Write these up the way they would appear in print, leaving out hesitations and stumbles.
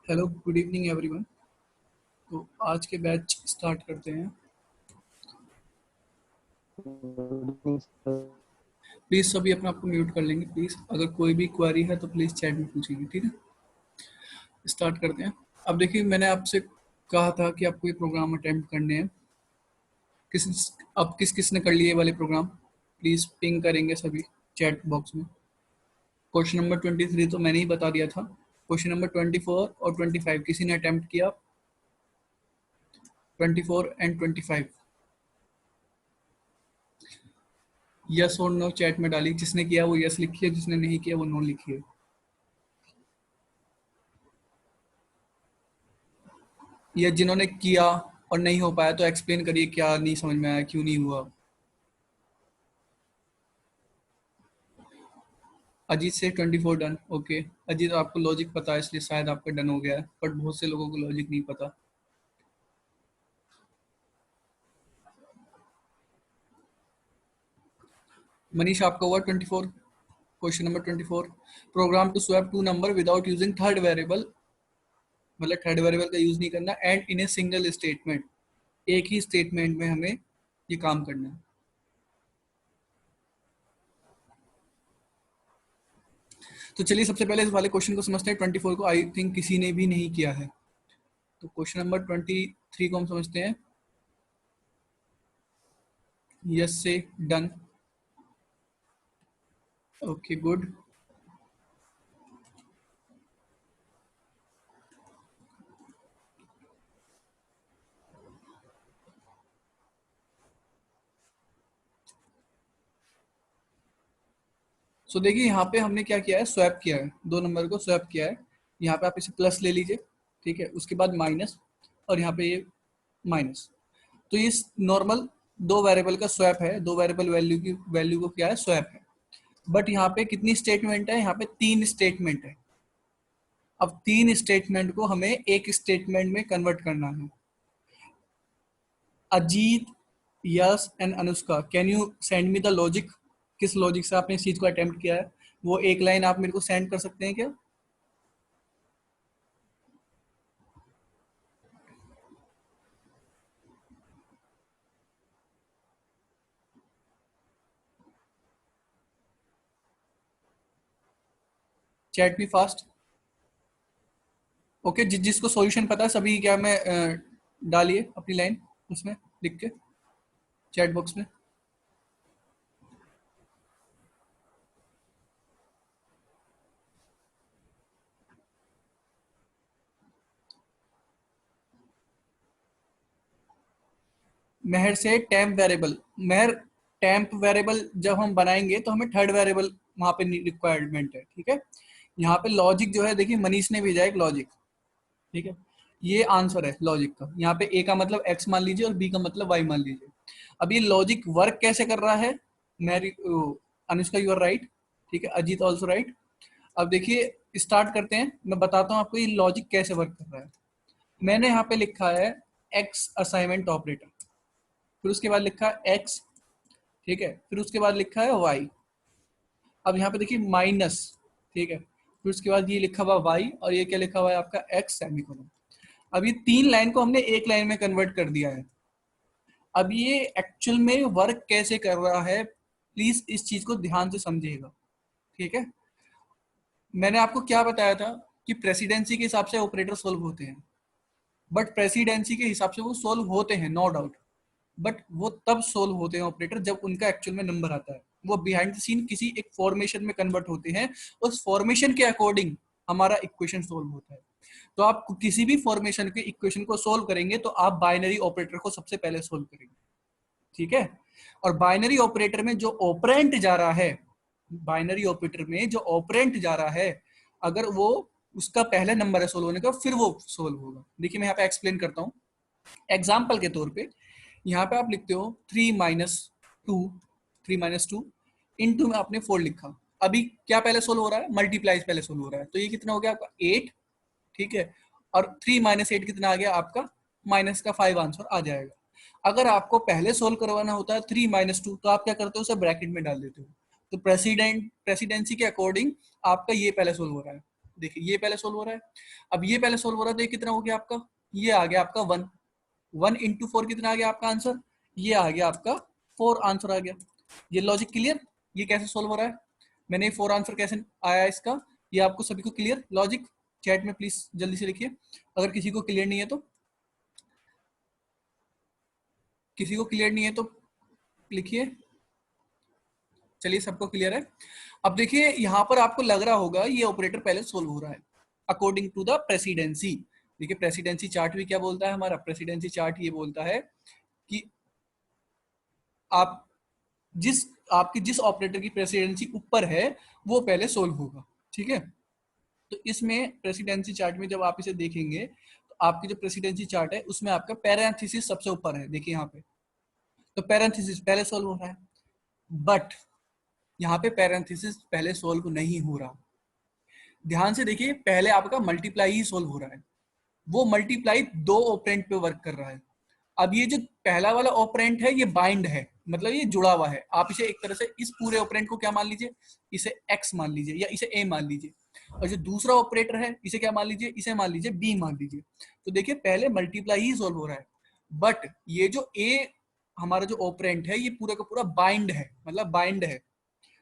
Hello, good evening everyone. तो आज के बैच स्टार्ट करते हैं। प्लीज़ सभी अपना आपको म्यूट कर लेंगे प्लीज़। अगर कोई भी क्वेरी है तो प्लीज़ चैट में पूछेंगे, ठीक है। स्टार्ट करते हैं। अब देखिए, मैंने आपसे कहा था कि आपको ये प्रोग्राम अटेम्प्ट करने हैं। किस अब किस किस ने कर लिए ये वाले प्रोग्राम, प्लीज़ पिंग करेंगे सभी चैट बॉक्स में। क्वेश्चन नंबर 23 तो मैंने ही बता दिया था। क्वेश्चन नंबर 24 और 25 किसी ने अटेम्प्ट किया? 24 एंड 25 यस और नो चैट में डालिए। जिसने किया वो यस लिखिए, जिसने नहीं किया वो नो लिखिए। या जिन्होंने किया और नहीं हो पाया तो एक्सप्लेन करिए क्या नहीं समझ में आया, क्यों नहीं हुआ। अजीत से 24 डन। ओके अजीत, आपको लॉजिक पता है इसलिए शायद आपका डन हो गया है, बट बहुत से लोगों को लॉजिक नहीं पता। मनीष, आपका हुआ 24? Question number 24, program to swap two number without using third variable, मतलब थर्ड वेरिएबल का यूज नहीं करना, and in a single statement, एक ही स्टेटमेंट में हमें ये काम करना है। तो चलिए सबसे पहले इस वाले क्वेश्चन को समझते हैं। 24 को आई थिंक किसी ने भी नहीं किया है। तो क्वेश्चन नंबर 23 को हम समझते हैं। यस से डन। Okay good. सो देखिए यहाँ पे हमने क्या किया है, स्वैप किया है, दो नंबर को स्वैप किया है। यहाँ पे आप इसे प्लस ले लीजिए, ठीक है। उसके बाद माइनस, और यहाँ पे ये माइनस। तो ये नॉर्मल दो वेरिएबल का स्वैप है, दो वेरिएबल वैल्यू की वैल्यू को क्या है, स्वैप है। बट यहाँ पे कितनी स्टेटमेंट है, यहाँ पे 3 स्टेटमेंट है। अब 3 स्टेटमेंट को हमें एक स्टेटमेंट में कन्वर्ट करना है। Ajit, yes and Anushka, can you send me the logic? किस लॉजिक से आपने इस चीज को अटेम्प्ट किया है, वो एक लाइन आप मेरे को सेंड कर सकते हैं क्या? चैट मी फास्ट। ओके, जिसको सॉल्यूशन पता है सभी क्या मैं डालिए अपनी लाइन उसमें लिख के चैट बॉक्स में। मेहर से टैम्प वेरिएबल। मेहर, टैम्प वेरिएबल जब हम बनाएंगे तो हमें थर्ड वेरिएबल वहां पे रिक्वायरमेंट है, ठीक है। यहाँ पे लॉजिक जो है, देखिए मनीष ने भेजा एक लॉजिक, ठीक है। ये आंसर है लॉजिक का। यहाँ पे ए का मतलब एक्स मान लीजिए और बी का मतलब वाई मान लीजिए। अब ये लॉजिक वर्क कैसे कर रहा है? Mary, Anushka you are right, ठीक है। Ajit also right. अब देखिए स्टार्ट करते हैं, मैं बताता हूँ आपको ये लॉजिक कैसे वर्क कर रहा है। मैंने यहाँ पे लिखा है एक्स असाइनमेंट ऑपरेटर, फिर उसके बाद लिखा है एक्स, ठीक है। फिर उसके बाद लिखा है वाई। अब यहाँ पे देखिए माइनस, ठीक है। फिर उसके बाद ये लिखा हुआ वाई, और ये क्या लिखा हुआ है आपका एक्स सेमीकोलन। अब ये 3 लाइन को हमने एक लाइन में कन्वर्ट कर दिया है। अब ये एक्चुअल में वर्क कैसे कर रहा है, प्लीज इस चीज को ध्यान से समझिएगा, ठीक है। मैंने आपको क्या बताया था कि प्रेसिडेंसी के हिसाब से ऑपरेटर सोल्व होते हैं, बट प्रेसिडेंसी के हिसाब से वो सोल्व होते हैं, नो डाउट। बट वो तब सोल्व होते हैं ऑपरेटर जब उनका एक्चुअल में नंबर आता है। वो बिहाइंड द सीन किसी एक फॉर्मेशन में कन्वर्ट होते हैं, उस फॉर्मेशन के अकॉर्डिंग हमारा इक्वेशन सोल्व होता है। तो आप किसी भी फॉर्मेशन के इक्वेशन को सोल्व करेंगे तो आप बाइनरी ऑपरेटर को सबसे पहले सोल्व करेंगे, ठीक है। और बाइनरी ऑपरेटर में जो ऑपरेंट जा रहा है, बाइनरी ऑपरेटर में जो ऑपरेंट जा रहा है, अगर वो उसका पहले नंबर है सोल्व होने का, फिर वो सोल्व होगा। देखिए मैं यहाँ पे एक्सप्लेन करता हूँ एग्जाम्पल के तौर पे। यहाँ पे आप लिखते हो 3 - 2, 3 - 2 इंटू में आपने 4 लिखा। अभी क्या पहले सोल्व हो रहा है, मल्टीप्लाई पहले सोल्व हो रहा है। तो ये कितना हो गया आपका 8, ठीक है। और 3 - 8 कितना आ गया आपका, माइनस का 5 आंसर आ जाएगा। अगर आपको पहले सोल्व करवाना होता है 3 - 2, तो आप क्या करते हो, उसे ब्रैकेट में डाल देते हो। तो प्रेसिडेंसी के अकॉर्डिंग आपका ये पहले सोल्व हो रहा है, देखिए ये पहले सोल्व हो रहा है, अब ये पहले सोल्व हो रहा है, तो ये कितना हो गया आपका, ये आ गया आपका 1, 1 इंटू 4 कितना आ गया आपका आंसर, ये आ गया आपका 4 आंसर आ गया। ये लॉजिक क्लियर, ये कैसे सोल्व हो रहा है, मैंने 4 आंसर कैसे आया इसका, ये आपको सभी को क्लियर लॉजिक, चैट में प्लीज जल्दी से लिखिए, अगर किसी को क्लियर नहीं है तो, किसी को क्लियर नहीं है तो लिखिए। चलिए सबको क्लियर है। अब देखिए यहाँ पर आपको लग रहा होगा ये ऑपरेटर पहले सोल्व हो रहा है अकॉर्डिंग टू द प्रेसिडेंसी। देखिए प्रेसिडेंसी चार्ट भी क्या बोलता है हमारा, प्रेसिडेंसी चार्ट ये बोलता है कि आप आपकी जिस ऑपरेटर की प्रेसिडेंसी ऊपर है वो पहले सोल्व होगा, ठीक है। तो इसमें प्रेसिडेंसी चार्ट में जब आप इसे देखेंगे तो आपकी जो प्रेसिडेंसी चार्ट है उसमें आपका पैरेंथेसिस सबसे ऊपर है, देखिए यहाँ पे, तो पैरेंथेसिस पहले सोल्व हो रहा है, बट यहाँ पे पैरेंथेसिस पहले सोल्व नहीं हो रहा। ध्यान से देखिए पहले आपका मल्टीप्लाई ही सोल्व हो रहा है, वो मल्टीप्लाई दो ऑपरेंड पे वर्क कर रहा है। अब ये जो पहला वाला ऑपरेंड है ये बाइंड है, मतलब ये जुड़ा हुआ है, आप इसे एक तरह से इस पूरे ऑपरेंड को क्या मान लीजिए, इसे x मान लीजिए या इसे a मान लीजिए, और जो दूसरा ऑपरेटर है इसे क्या मान लीजिए, इसे मान लीजिए b मान लीजिए। तो देखिए पहले मल्टीप्लाई ही सोल्व हो रहा है, बट ये जो a हमारा जो ऑपरेंड है ये पूरा का पूरा बाइंड है, मतलब बाइंड है।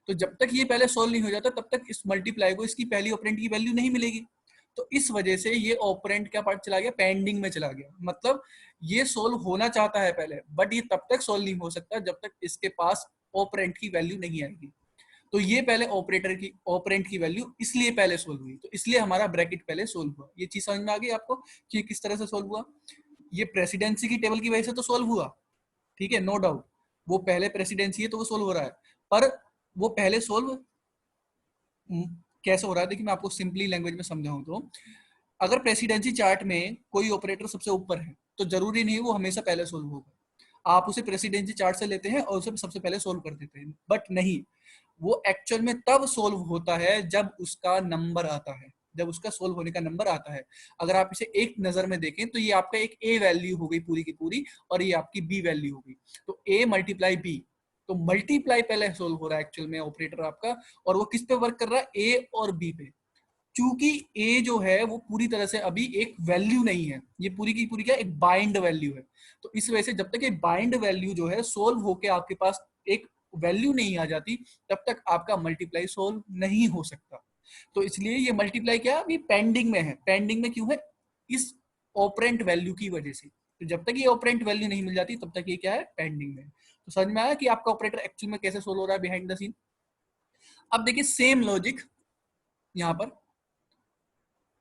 तो जब तक ये पहले सोल्व नहीं हो जाता तब तक इस मल्टीप्लाई को इसकी पहली ऑपरेंड की वैल्यू नहीं मिलेगी। तो इस वजह से ये ऑपरेंड क्या पार्ट चला गया, पेंडिंग में चला गया, मतलब ये सोल्व होना चाहता है पहले, बट ये तब तक सोल्व नहीं हो सकता जब तक इसके पास ऑपरेंड की वैल्यू नहीं आएगी। तो ये पहले ऑपरेटर की ऑपरेंड की वैल्यू इसलिए पहले सोल्व हुई, तो इसलिए हमारा ब्रैकेट पहले सोल्व हुआ। ये चीज समझ में आ गई आपको कि किस तरह से सोल्व हुआ, ये प्रेसिडेंसी की टेबल की वजह से तो सोल्व हुआ, ठीक है, नो डाउट, वो पहले प्रेसिडेंसी है तो वो सोल्व हो रहा है, पर वो पहले सोल्व कैसे हो रहा है, देखिए मैं आपको सिंपली लैंग्वेज में समझाऊं तो, अगर प्रेसिडेंसी चार्ट में कोई ऑपरेटर सबसे ऊपर है तो जरूरी नहीं वो हमेशा पहले सोल्व होगा, आप उसे प्रेसिडेंसी चार्ट से लेते हैं और उसे सबसे पहले सोल्व कर देते हैं, बट नहीं, वो एक्चुअल में तब सोल्व होता है जब उसका नंबर आता है, जब उसका सोल्व होने का नंबर आता है। अगर आप इसे एक नजर में देखें तो ये आपका एक ए वैल्यू हो गई पूरी की पूरी, और ये आपकी बी वैल्यू हो गई, तो ए मल्टीप्लाई बी, तो मल्टीप्लाई पहले सोल्व हो रहा है एक्चुअल में ऑपरेटर आपका, और वो किस पे वर्क कर रहा है, ए और बी पे। चूंकि ए जो है वो पूरी तरह से अभी एक वैल्यू नहीं है, ये पूरी की पूरी क्या एक बाइंड वैल्यू है, तो इस वजह से जब तक ये बाइंड वैल्यू जो है सोल्व होके आपके पास एक वैल्यू नहीं आ जाती तब तक आपका मल्टीप्लाई सोल्व नहीं हो सकता। तो इसलिए ये मल्टीप्लाई क्या अभी पेंडिंग में है, पेंडिंग में क्यों है, इस ऑपरेंट वैल्यू की वजह से। तो जब तक ये ऑपरेंट वैल्यू नहीं मिल जाती तब तक ये क्या है, पेंडिंग में। तो समझ में आया कि आपका ऑपरेटर एक्चुअल में कैसे सोल्व हो रहा है बिहाइंड द सीन। अब देखिए सेम लॉजिक यहाँ पर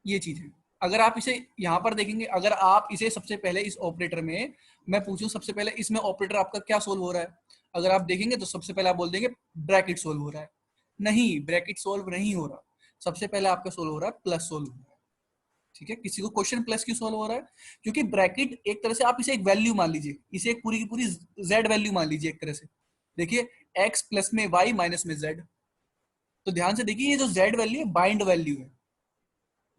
ये चीज है, अगर आप इसे यहाँ पर देखेंगे, अगर आप इसे सबसे पहले इस ऑपरेटर में मैं पूछूं सबसे पहले इसमें ऑपरेटर आपका क्या सोल्व हो रहा है, अगर आप देखेंगे तो सबसे पहले आप बोल देंगे ब्रैकेट सोल्व हो रहा है, नहीं ब्रैकेट सोल्व नहीं हो रहा, सबसे पहले आपका सोल्व हो रहा है प्लस सोल्व हो रहा है, ठीक है। किसी को क्वेश्चन प्लस क्यों सोल्व हो रहा है, क्योंकि ब्रैकेट एक तरह से आप इसे एक वैल्यू मान लीजिए, इसे एक पूरी की पूरी जेड वैल्यू मान लीजिए एक तरह से, देखिए एक्स प्लस में वाई माइनस में जेड, तो ध्यान से देखिए ये जो जेड वैल्यू है बाइंड वैल्यू है,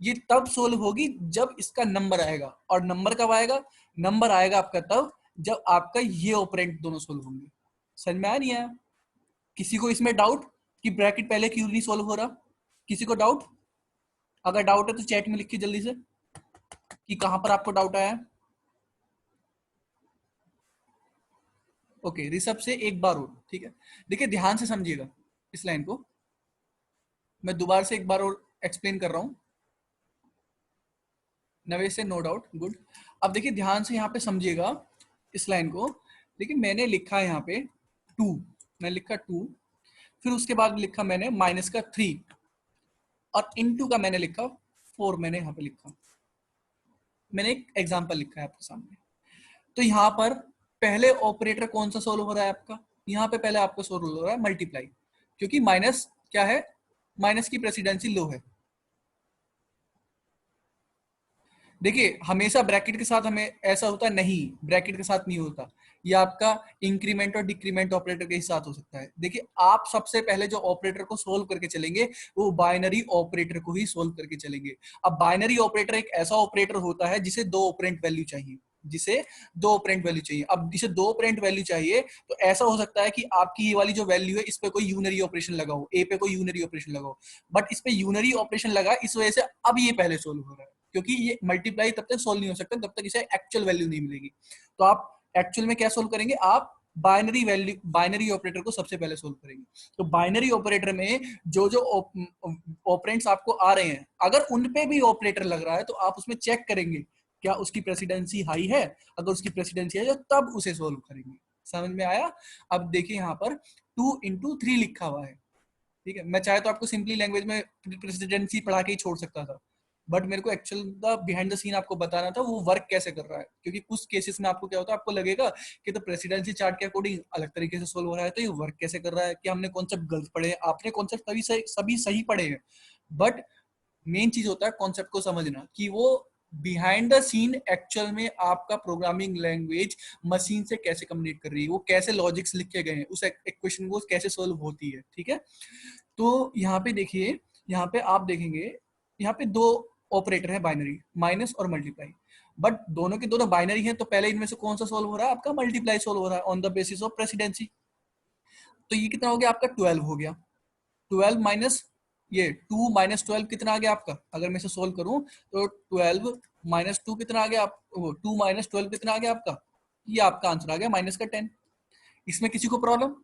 ये तब सोल्व होगी जब इसका नंबर आएगा, और नंबर कब आएगा, नंबर आएगा आपका तब जब आपका ये ऑपरेंड दोनों सोल्व होंगे। समझ में आया नहीं आया, किसी को इसमें डाउट कि ब्रैकेट पहले क्यों नहीं सोल्व हो रहा, किसी को डाउट, अगर डाउट है तो चैट में लिखिए जल्दी से कि कहां पर आपको डाउट आया है। ओके ऋषभ से एक बार और, ठीक है, देखिए ध्यान से समझिएगा इस लाइन को, मैं दोबारा से एक बार और एक्सप्लेन कर रहा हूं, नवे से नो डाउट गुड। अब देखिए ध्यान से यहाँ पे समझिएगा इस लाइन को, देखिए मैंने लिखा है यहाँ पे 2, मैंने लिखा 2, फिर उसके बाद लिखा मैंने माइनस का 3, और इनटू का मैंने लिखा 4, मैंने यहाँ पे लिखा, मैंने एक एग्जाम्पल लिखा है आपके सामने। तो यहाँ पर पहले ऑपरेटर कौन सा सोल्व हो रहा है आपका, यहाँ पे पहले आपका सोल्व हो रहा है मल्टीप्लाई, क्योंकि माइनस क्या है, माइनस की प्रेसिडेंसी लो है। देखिए हमेशा ब्रैकेट के साथ हमें ऐसा होता है नहीं, ब्रैकेट के साथ नहीं होता, ये आपका इंक्रीमेंट और डिक्रीमेंट ऑपरेटर के ही साथ हो सकता है। देखिए आप सबसे पहले जो ऑपरेटर को सोल्व करके चलेंगे वो बाइनरी ऑपरेटर को ही सोल्व करके चलेंगे। अब बाइनरी ऑपरेटर एक ऐसा ऑपरेटर होता है जिसे दो ऑपरेंट वैल्यू चाहिए, जिसे 2 ऑपरेंट वैल्यू चाहिए। अब जिसे 2 ऑपरेंट वैल्यू चाहिए तो ऐसा हो सकता है कि आपकी ये वाली जो वैल्यू है इस पे कोई यूनरी ऑपरेशन लगा हो, ए पे कोई यूनरी ऑपरेशन लगा हो, बट इस पे यूनरी ऑपरेशन लगा, इस वजह से अब ये पहले सोल्व हो रहा है, क्योंकि ये मल्टीप्लाई तब तक सोल्व नहीं हो सकता जब तक इसे एक्चुअल वैल्यू नहीं मिलेगी। तो आप एक्चुअल में क्या सोल्व करेंगे, आप बाइनरी वैल्यू, बाइनरी ऑपरेटर को सबसे पहले सोल्व करेंगे। तो बाइनरी ऑपरेटर में जो जो ऑपरेंट्स आपको आ रहे हैं, अगर उन पे भी ऑपरेटर लग रहा है तो आप उसमें चेक करेंगे क्या उसकी प्रेसिडेंसी हाई है, अगर उसकी प्रेसिडेंसी है तब उसे सोल्व करेंगे। समझ में आया? अब देखिए यहाँ पर 2 into 3 लिखा हुआ है, ठीक है। मैं चाहे तो आपको सिंपली लैंग्वेज में प्रेसिडेंसी पढ़ा के ही छोड़ सकता था, बट मेरे को एक्चुअल बिहाइंड द सीन आपको बताना था वो वर्क कैसे कर रहा है, क्योंकि कुछ केसेस में आपको क्या होता है, आपको लगेगा कि तो प्रेसिडेंसी चार्ट के अकॉर्डिंग अलग तरीके से सोल्व हो रहा है, तो ये वर्क कैसे कर रहा है, कि हमने कॉन्सेप्ट गलत पढ़े हैं, आपने कॉन्सेप्ट सभी सही पढ़े हैं, बट मेन चीज होता है कॉन्सेप्ट को समझना कि वो बिहाइंड द सीन एक्चुअल में आपका प्रोग्रामिंग लैंग्वेज मशीन से कैसे कम्युनिकेट कर रही है, वो कैसे लॉजिक्स लिखे गए हैं, उस इक्वेशन को कैसे सोल्व होती है, ठीक है। तो यहाँ पे देखिए, यहाँ पे आप देखेंगे यहाँ पे 2 ऑपरेटर है बाइनरी, माइनस और मल्टीप्लाई, बट दोनों के दोनों बाइनरी हैं, तो पहले इनमें से कौन सा सोल्व हो रहा है, आपका मल्टीप्लाई सोल्व हो रहा है on the basis of presidency. तो ये कितना हो गया आपका, 12 हो गया। 12 माइनस ये 2 माइनस 12 कितना आ गया आपका, अगर मैं इसे सोल्व करूं तो 12 माइनस 2 कितना आ गया, आप 2 माइनस 12 कितना आ गया आपका, ये आपका आंसर आ गया माइनस का 10। इसमें किसी को प्रॉब्लम,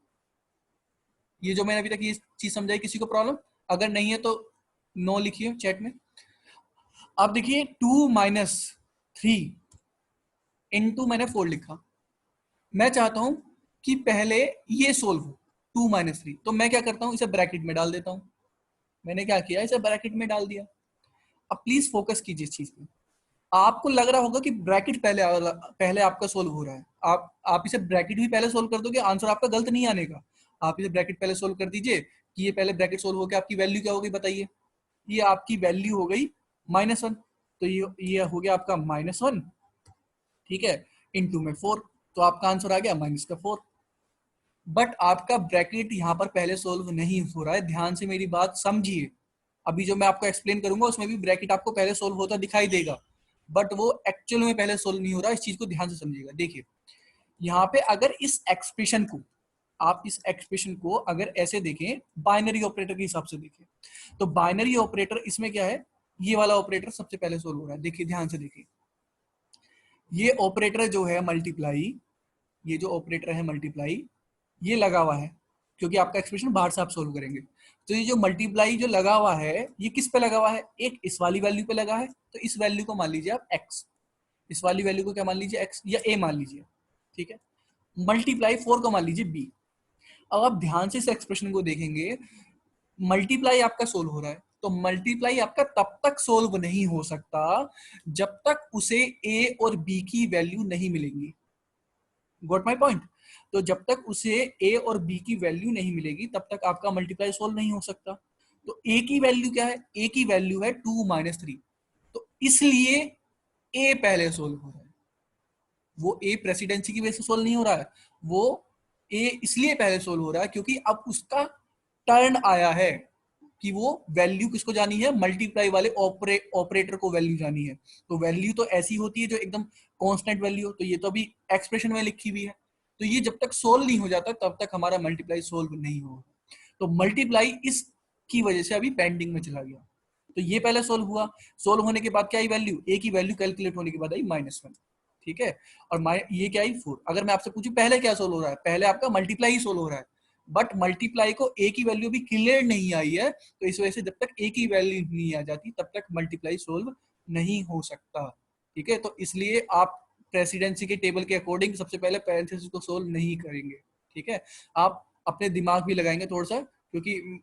ये जो मैंने अभी तक ये चीज समझाई, किसी को प्रॉब्लम? अगर नहीं है तो नो लिखिए चैट में। अब देखिए 2 - 3 इनटू मैंने 4 लिखा, मैं चाहता हूं कि पहले ये सोल्व हो 2 - 3, तो मैं क्या करता हूं, इसे ब्रैकेट में डाल देता हूं। मैंने क्या किया, इसे ब्रैकेट में डाल दिया। अब प्लीज फोकस कीजिए इस चीज पे। आपको लग रहा होगा कि ब्रैकेट पहले आपका सोल्व हो रहा है, आप इसे ब्रैकेट भी पहले सोल्व कर दोगे, आंसर आपका गलत नहीं आने का। आप इसे ब्रैकेट पहले सोल्व कर दीजिए कि ये पहले ब्रैकेट सोल्व हो गया, आपकी वैल्यू क्या हो गई बताइए, ये आपकी वैल्यू हो गई -1, तो ये हो गया आपका -1, ठीक है, इनटू में 4, तो आपका आंसर आ गया -4। बट आपका ब्रैकेट यहाँ पर पहले सोल्व नहीं हो रहा है, ध्यान से मेरी बात समझिए। अभी जो मैं आपको एक्सप्लेन करूंगा उसमें भी ब्रैकेट आपको पहले सोल्व होता दिखाई देगा, बट वो एक्चुअल में पहले सोल्व नहीं हो रहा, इस चीज को ध्यान से समझिएगा। देखिए यहाँ पे अगर इस एक्सप्रेशन को, आप इस एक्सप्रेशन को अगर ऐसे देखें, बाइनरी ऑपरेटर के हिसाब से देखें, तो बाइनरी ऑपरेटर इसमें क्या है, ये वाला ऑपरेटर सबसे पहले सोल्व हो रहा है। देखिए ध्यान से देखिए, ये ऑपरेटर जो है मल्टीप्लाई, ये जो ऑपरेटर है मल्टीप्लाई, ये लगा हुआ है, क्योंकि आपका एक्सप्रेशन बाहर से आप सोल्व करेंगे। तो ये जो मल्टीप्लाई जो लगा हुआ है, ये किस पे लगा हुआ है, एक इस वाली वैल्यू पे लगा है, तो इस वैल्यू को मान लीजिए आप x, इस वाली वैल्यू को क्या मान लीजिए x या a मान लीजिए, ठीक है। मल्टीप्लाई 4 को मान लीजिए b। अब आप ध्यान से इस एक्सप्रेशन को देखेंगे, मल्टीप्लाई आपका सोल्व हो रहा है, तो मल्टीप्लाई आपका तब तक सोल्व नहीं हो सकता जब तक उसे a और b की वैल्यू नहीं मिलेंगी। Got my point? तो जब तक उसे a और b की वैल्यू नहीं मिलेगी तब तक आपका मल्टीप्लाई सोल्व नहीं हो सकता। तो a की वैल्यू क्या है, a की वैल्यू है 2 - 3, तो इसलिए a पहले सोल्व हो रहा है। वो a प्रेसिडेंसी की वजह से सोल्व नहीं हो रहा है, वो a इसलिए पहले सोल्व हो रहा है क्योंकि अब उसका टर्न आया है कि वो वैल्यू किसको जानी है, मल्टीप्लाई वाले ऑपरेटर को वैल्यू जानी है। तो वैल्यू तो ऐसी होती है जो एकदम कांस्टेंट वैल्यू हो, तो ये तो अभी एक्सप्रेशन में लिखी हुई है, तो ये जब तक सोल्व नहीं हो जाता तब तक हमारा मल्टीप्लाई सोल्व नहीं होगा। तो मल्टीप्लाई इस की वजह से अभी पेंडिंग में चला गया। तो ये पहले सोल्व हुआ, सोल्व होने के बाद क्या आई वैल्यू, ए की वैल्यू कैलकुलेट होने के बाद आई -1, ठीक है। और ये क्या आई 4। अगर मैं आपसे पूछूं पहले क्या सोल्व हो रहा है, पहले आपका मल्टीप्लाई ही सोल्व हो रहा है, बट मल्टीप्लाई को ए की वैल्यू भी क्लियर नहीं आई है, तो इस वजह से जब तक ए की वैल्यू नहीं आ जाती तब तक मल्टीप्लाई सोल्व नहीं हो सकता, ठीक है। तो इसलिए आप प्रेसिडेंसी के टेबल के अकॉर्डिंग सबसे पहले पैरेंथेसिस को सोल्व नहीं करेंगे, ठीक है। आप अपने दिमाग भी लगाएंगे थोड़ा सा, क्योंकि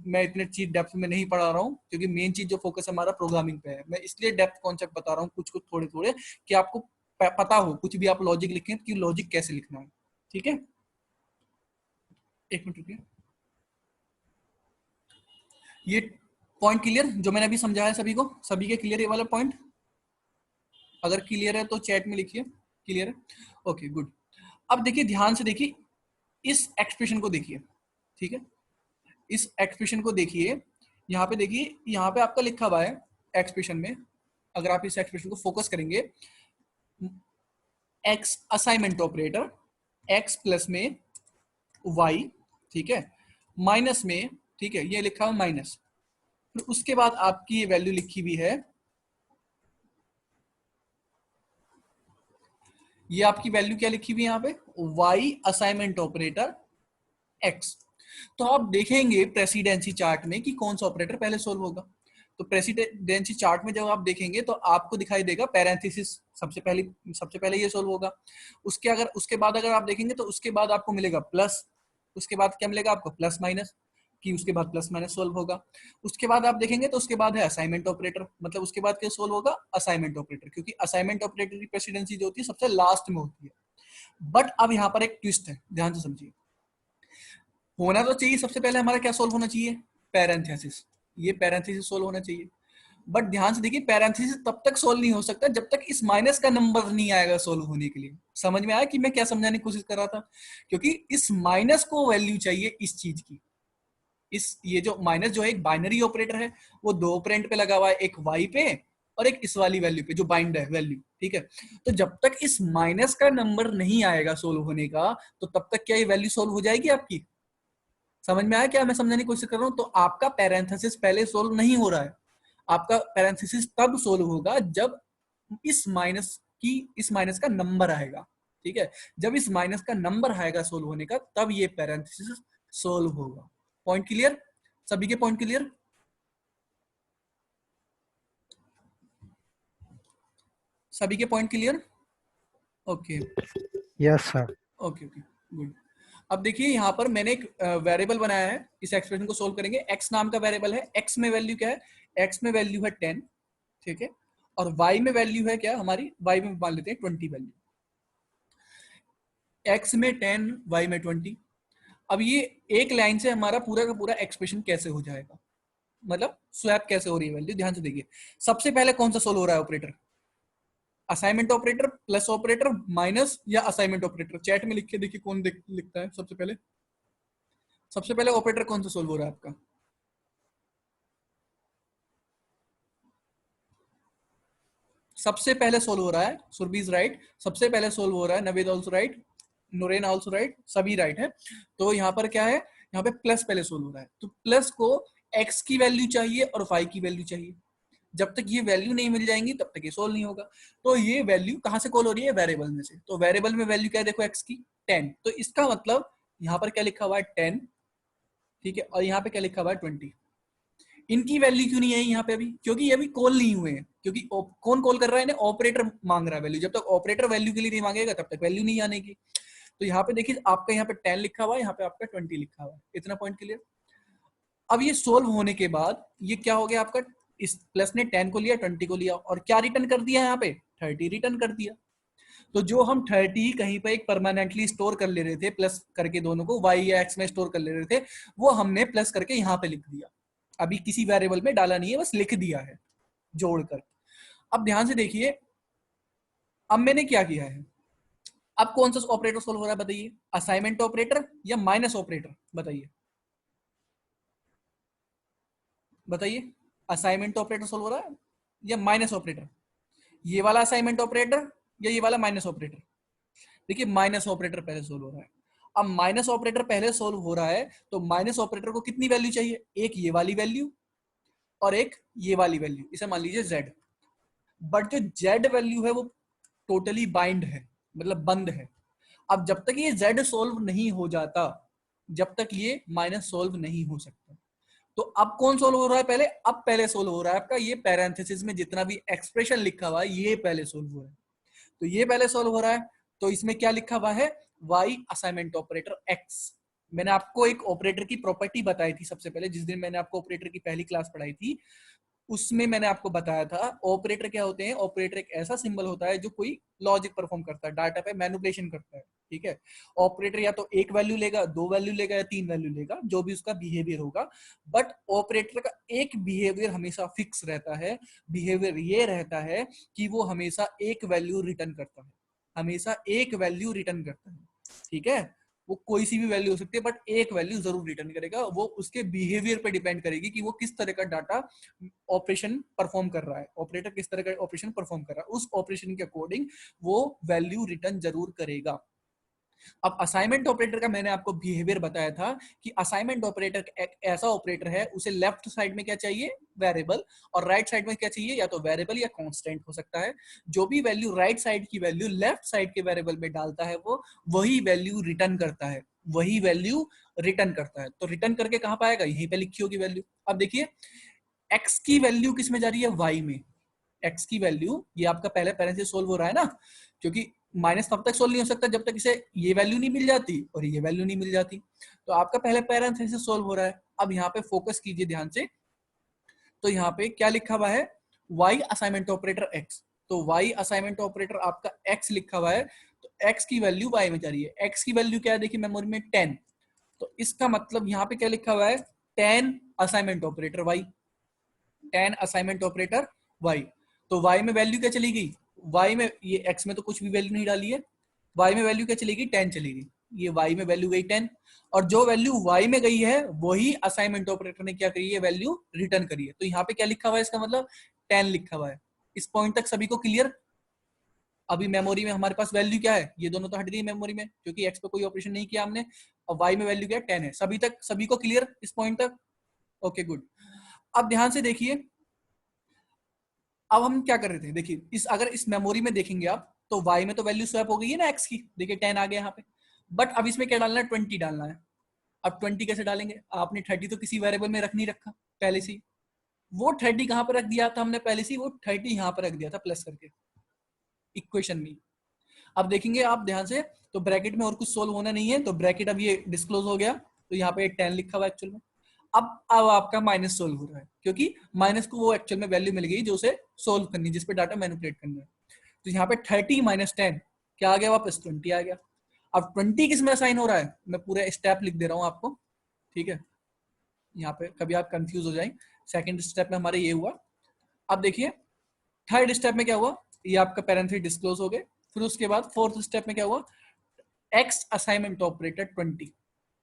मैं इतने चीज डेप्थ में नहीं पढ़ा रहा हूँ, क्योंकि मेन चीज जो फोकस हमारा प्रोग्रामिंग पे है, मैं इसलिए डेप्थ कॉन्सेप्ट बता रहा हूँ कुछ कुछ थोड़े थोड़े, कि आपको पता हो कुछ भी आप लॉजिक लिखें कि लॉजिक कैसे लिखना है, ठीक है। एक मिनट रुकिए, ये पॉइंट क्लियर जो मैंने अभी समझाया सभी को, सभी के क्लियर ये वाला पॉइंट? अगर क्लियर है तो चैट में लिखिए क्लियर है, ओके गुड। अब देखिए ध्यान से देखिए, इस एक्सप्रेशन को देखिए, ठीक है, इस एक्सप्रेशन को देखिए, यहाँ पे देखिए, यहाँ पे आपका लिखा हुआ है एक्सप्रेशन में, अगर आप इस एक्सप्रेशन को फोकस करेंगे, x assignment operator, x plus में वाई, ठीक है, माइनस में, ठीक है, ये लिखा हुआ माइनस, फिर उसके बाद आपकी ये वैल्यू लिखी हुई है, ये आपकी वैल्यू क्या लिखी हुई है यहाँ पे, वाई असाइनमेंट ऑपरेटर एक्स। तो आप देखेंगे प्रेसिडेंसी चार्ट में कि कौन सा ऑपरेटर पहले सोल्व होगा। तो प्रेसिडेंसी चार्ट में जब आप देखेंगे तो आपको दिखाई देगा पैरेंथेसिस सबसे पहले ये सोल्व होगा। उसके बाद अगर आप देखेंगे तो उसके बाद आपको मिलेगा प्लस, उसके बाद क्या मिलेगा आपको, प्लस माइनस, कि उसके बाद प्लस माइनस सोल्व होगा। उसके बाद आप देखेंगे तो उसके बाद है असाइनमेंट ऑपरेटर, मतलब उसके बाद क्या सोल्व होगा, असाइनमेंट ऑपरेटर, क्योंकि असाइनमेंट ऑपरेटर की प्रेसिडेंसी जो होती है सबसे लास्ट में होती है। बट अब यहाँ पर एक ट्विस्ट है, ध्यान से समझिए। होना तो चाहिए सबसे पहले हमारा क्या सोल्व होना चाहिए, पैरेंथेसिस, ये पैरेंथेसिस सोल्व होना चाहिए। बट ध्यान से देखिए, पैरेंथेसिस तब तक सोल्व नहीं हो सकता जब तक इस माइनस का नंबर नहीं आएगा सोल्व होने के लिए। समझ में आया कि मैं क्या समझाने की कोशिश कर रहा था, क्योंकि इस माइनस को वैल्यू चाहिए इस चीज की। ये जो माइनस जो है एक बाइनरी ऑपरेटर है, वो दो ऑपरेंड पे लगा हुआ है, एक वाई पे और एक इस वाली वैल्यू पे जो बाइंड है वैल्यू, ठीक है। तो जब तक इस माइनस का नंबर नहीं आएगा सोल्व होने का, तो तब तक क्या ये वैल्यू सोल्व हो जाएगी आपकी। समझ में आया क्या मैं समझाने की कोशिश कर रहा हूं। तो आपका पैरेंथेसिस पहले सोल्व नहीं हो रहा है, आपका पैरेंथेसिस तब सोल्व होगा जब इस माइनस का नंबर आएगा, ठीक है। जब इस माइनस का नंबर आएगा सोल्व होने का, तब ये पैरेंथेसिस सोल्व होगा। पॉइंट क्लियर, सभी के पॉइंट क्लियर, सभी के point clear, okay yes sir. Okay okay good. अब देखिए यहाँ पर मैंने एक वेरिएबल बनाया है, इस एक्सप्रेशन को सोल्व करेंगे। x नाम का वेरिएबल है, x में वैल्यू क्या है, x में वैल्यू है 10, ठीक है, और y में वैल्यू है क्या हमारी, y में मान लेते हैं 20 वैल्यू, x में 10 y में 20। अब ये एक लाइन से हमारा पूरा का पूरा एक्सप्रेशन कैसे हो जाएगा, मतलब स्वैप कैसे हो रही है वैल्यू, ध्यान से देखिए। सबसे पहले कौन सा सोल्व हो रहा है operator, assignment operator plus operator minus या असाइनमेंट ऑपरेटर, चैट में लिख के देखिए कौन लिखता है सबसे पहले ऑपरेटर कौन सा सोल्व हो रहा है आपका, सबसे पहले सोल्व हो रहा है, सुरभीज राइट, सबसे पहले सोल्व हो रहा है, Naved also right, Noren also right, सभी राइट है। तो यहाँ पर क्या है, यहाँ पे प्लस पहले सोल्व हो रहा है, तो प्लस को x की वैल्यू चाहिए और y की वैल्यू चाहिए। जब तक ये वैल्यू नहीं मिल जाएंगी तब तक ये सोल्व नहीं होगा। तो ये वैल्यू कहां से कॉल हो रही है, वेरिएबल में से। तो वेरिएबल में वैल्यू क्या है, देखो x की 10, तो इसका मतलब यहाँ पर क्या लिखा हुआ है 10, ठीक है, और यहाँ पे क्या लिखा हुआ है 20। इनकी वैल्यू क्यों नहीं है यहाँ पे अभी, क्योंकि ये अभी कॉल नहीं हुए हैं, क्योंकि कौन कॉल कर रहा है इन्हें, ऑपरेटर मांग रहा है वैल्यू। जब तक ऑपरेटर वैल्यू के लिए नहीं मांगेगा तब तक वैल्यू नहीं आने की। तो यहाँ पे देखिए आपका यहाँ पे 10 लिखा हुआ है, यहाँ पे आपका 20 लिखा हुआ है, इतना पॉइंट क्लियर। अब ये सोल्व होने के बाद ये क्या हो गया आपका, इस प्लस ने 10 को लिया 20 को लिया और क्या रिटर्न कर दिया यहाँ पे, 30 रिटर्न कर दिया। तो जो हम 30 कहीं पे एक परमानेंटली स्टोर कर ले रहे थे, प्लस करके दोनों को y या x में स्टोर कर ले रहे थे, वो हमने प्लस करके यहाँ पे लिख दिया। अभी किसी वेरिएबल में डाला नहीं है, बस लिख दिया है जोड़कर। अब ध्यान से देखिए, अब मैंने क्या किया है, अब कौन सा ऑपरेटर सोल्व हो रहा है बताइए, असाइनमेंट ऑपरेटर या माइनस ऑपरेटर, बताइए बताइए, असाइनमेंट ऑपरेटर सोल्व हो रहा है या माइनस ऑपरेटर, ये वाला असाइनमेंट ऑपरेटर या ये वाला माइनस ऑपरेटर। देखिए माइनस ऑपरेटर पहले सोल्व हो रहा है। अब माइनस ऑपरेटर पहले सोल्व हो रहा है तो माइनस ऑपरेटर को कितनी वैल्यू चाहिए, एक ये वाली वैल्यू और एक ये वाली वैल्यू, इसे मान लीजिए z। बट जो z वैल्यू है वो टोटली बाइंड है, मतलब बंद है। अब जब तक ये z सोल्व नहीं हो जाता, जब तक ये माइनस सोल्व नहीं हो सकता। तो अब कौन सोल्व हो रहा है पहले, अब पहले सोल्व हो रहा है आपका ये पैरेंथेसिस में जितना भी एक्सप्रेशन लिखा हुआ है ये पहले सोल्व हो रहा है। तो ये पहले सोल्व हो रहा है, तो इसमें क्या लिखा हुआ है, y असाइनमेंट ऑपरेटर x। मैंने आपको एक ऑपरेटर की प्रॉपर्टी बताई थी सबसे पहले, जिस दिन मैंने आपको ऑपरेटर की पहली क्लास पढ़ाई थी, उसमें मैंने आपको बताया था ऑपरेटर क्या होते हैं। ऑपरेटर एक ऐसा सिंबल होता है जो कोई लॉजिक परफॉर्म करता है, डाटा पे मैनिपुलेशन करता है, ठीक है। ऑपरेटर या तो एक वैल्यू लेगा, दो वैल्यू लेगा या तीन वैल्यू लेगा, जो भी उसका बिहेवियर होगा। बट ऑपरेटर का एक बिहेवियर हमेशा फिक्स रहता है, बिहेवियर ये रहता है कि वो हमेशा एक वैल्यू रिटर्न करता है, हमेशा एक वैल्यू रिटर्न करता है, ठीक है। वो कोई सी भी वैल्यू हो सकती है, बट एक वैल्यू जरूर रिटर्न करेगा। वो उसके बिहेवियर पे डिपेंड करेगी कि वो किस तरह का डाटा ऑपरेशन परफॉर्म कर रहा है, ऑपरेटर किस तरह का ऑपरेशन परफॉर्म कर रहा है, उस ऑपरेशन के अकॉर्डिंग वो वैल्यू रिटर्न जरूर करेगा। अब असाइनमेंट ऑपरेटर का मैंने आपको बिहेवियर बताया था कि असाइनमेंट ऑपरेटर एक ऐसा ऑपरेटर है, उसे लेफ्ट साइड में क्या चाहिए, वेरिएबल, और राइट साइड में क्या चाहिए, या तो वेरिएबल या कांस्टेंट हो सकता है। जो भी वैल्यू राइट साइड की वैल्यू लेफ्ट साइड के वेरिएबल में डालता है वो वही वैल्यू रिटर्न करता है, वही वैल्यू रिटर्न करता है। तो रिटर्न करके कहां पाएगा, यहीं पे लिखी होगी वैल्यू। अब देखिए x की वैल्यू किस में जा रही है, y में। x की वैल्यू, ये आपका पहले पैरेंट से सोल्व हो रहा है ना, क्योंकि माइनस तब तक सोल्व नहीं हो सकता जब तक इसे ये वैल्यू नहीं मिल जाती और ये वैल्यू नहीं मिल जाती। तो आपका पहले पैरेंट से सोल्व हो रहा है। अब यहाँ पे फोकस कीजिए ध्यान से, तो यहाँ पे क्या लिखा हुआ है, y असाइनमेंट ऑपरेटर x। तो y असाइनमेंट ऑपरेटर आपका x लिखा हुआ है, तो x की वैल्यू y में जा रही है। x की वैल्यू क्या है, देखिए मेमोरी में 10, तो इसका मतलब यहाँ पे क्या लिखा हुआ है, 10 assignment operator y, 10 assignment operator y। तो y में वैल्यू क्या चली गई, y में, ये x में तो कुछ भी वैल्यू नहीं डाली है, y में वैल्यू क्या चलेगी, 10 चलेगी। ये y में वैल्यू गई 10, और जो वैल्यू y में गई है वही असाइनमेंट ऑपरेटर ने क्या करी है, वैल्यू रिटर्न करी है। तो यहाँ पे क्या लिखा हुआ है, इसका मतलब 10 लिखा हुआ है। इस पॉइंट तक सभी को क्लियर। अभी मेमोरी में हमारे पास वैल्यू क्या है, ये दोनों तो हट गई मेमोरी में क्योंकि x पे कोई ऑपरेशन नहीं किया हमने, और y में वैल्यू क्या है, 10 है। सभी तक, सभी को क्लियर इस पॉइंट तक, ओके गुड। अब ध्यान से देखिए, अब हम क्या कर रहे थे, देखिए इस, अगर इस मेमोरी में देखेंगे आप, तो y में तो वैल्यू स्वैप हो गई है ना x की, देखिए 10 आ गया यहाँ पे। बट अब इसमें क्या डालना है, 20 डालना है। अब 20 कैसे डालेंगे, आपने 30 तो किसी वेरिएबल में रख नहीं रखा पहले से, वो 30 कहां पर रख दिया था हमने पहले से, वो 30 यहाँ पर रख दिया था प्लस करके इक्वेशन में। अब देखेंगे आप ध्यान से, तो ब्रैकेट में और कुछ सोल्व होना नहीं है, तो ब्रैकेट अब ये डिस्क्लोज हो गया, तो यहाँ पे 10 लिखा हुआ एक्चुअल में। अब आपका माइनस सोल्व हो रहा है, क्योंकि माइनस को वो एक्चुअल में वैल्यू मिल गई जो उसे सोल्व करनी, जिसपे डाटा मैनिपुलेट करना है। तो यहाँ पे 30 माइनस 10 क्या आ गया, वापस 20 आ गया। अब 20 किस में असाइन हो रहा है, मैं पूरा स्टेप लिख दे रहा हूँ आपको, ठीक है, यहाँ पे कभी आप कंफ्यूज हो जाए। सेकंड स्टेप में हमारे ये हुआ। अब देखिए थर्ड स्टेप में क्या हुआ, ये आपका पैरेंथेसिस डिस्क्लोज हो गए। फिर उसके बाद फोर्थ स्टेप में क्या हुआ, x assignment operator 20,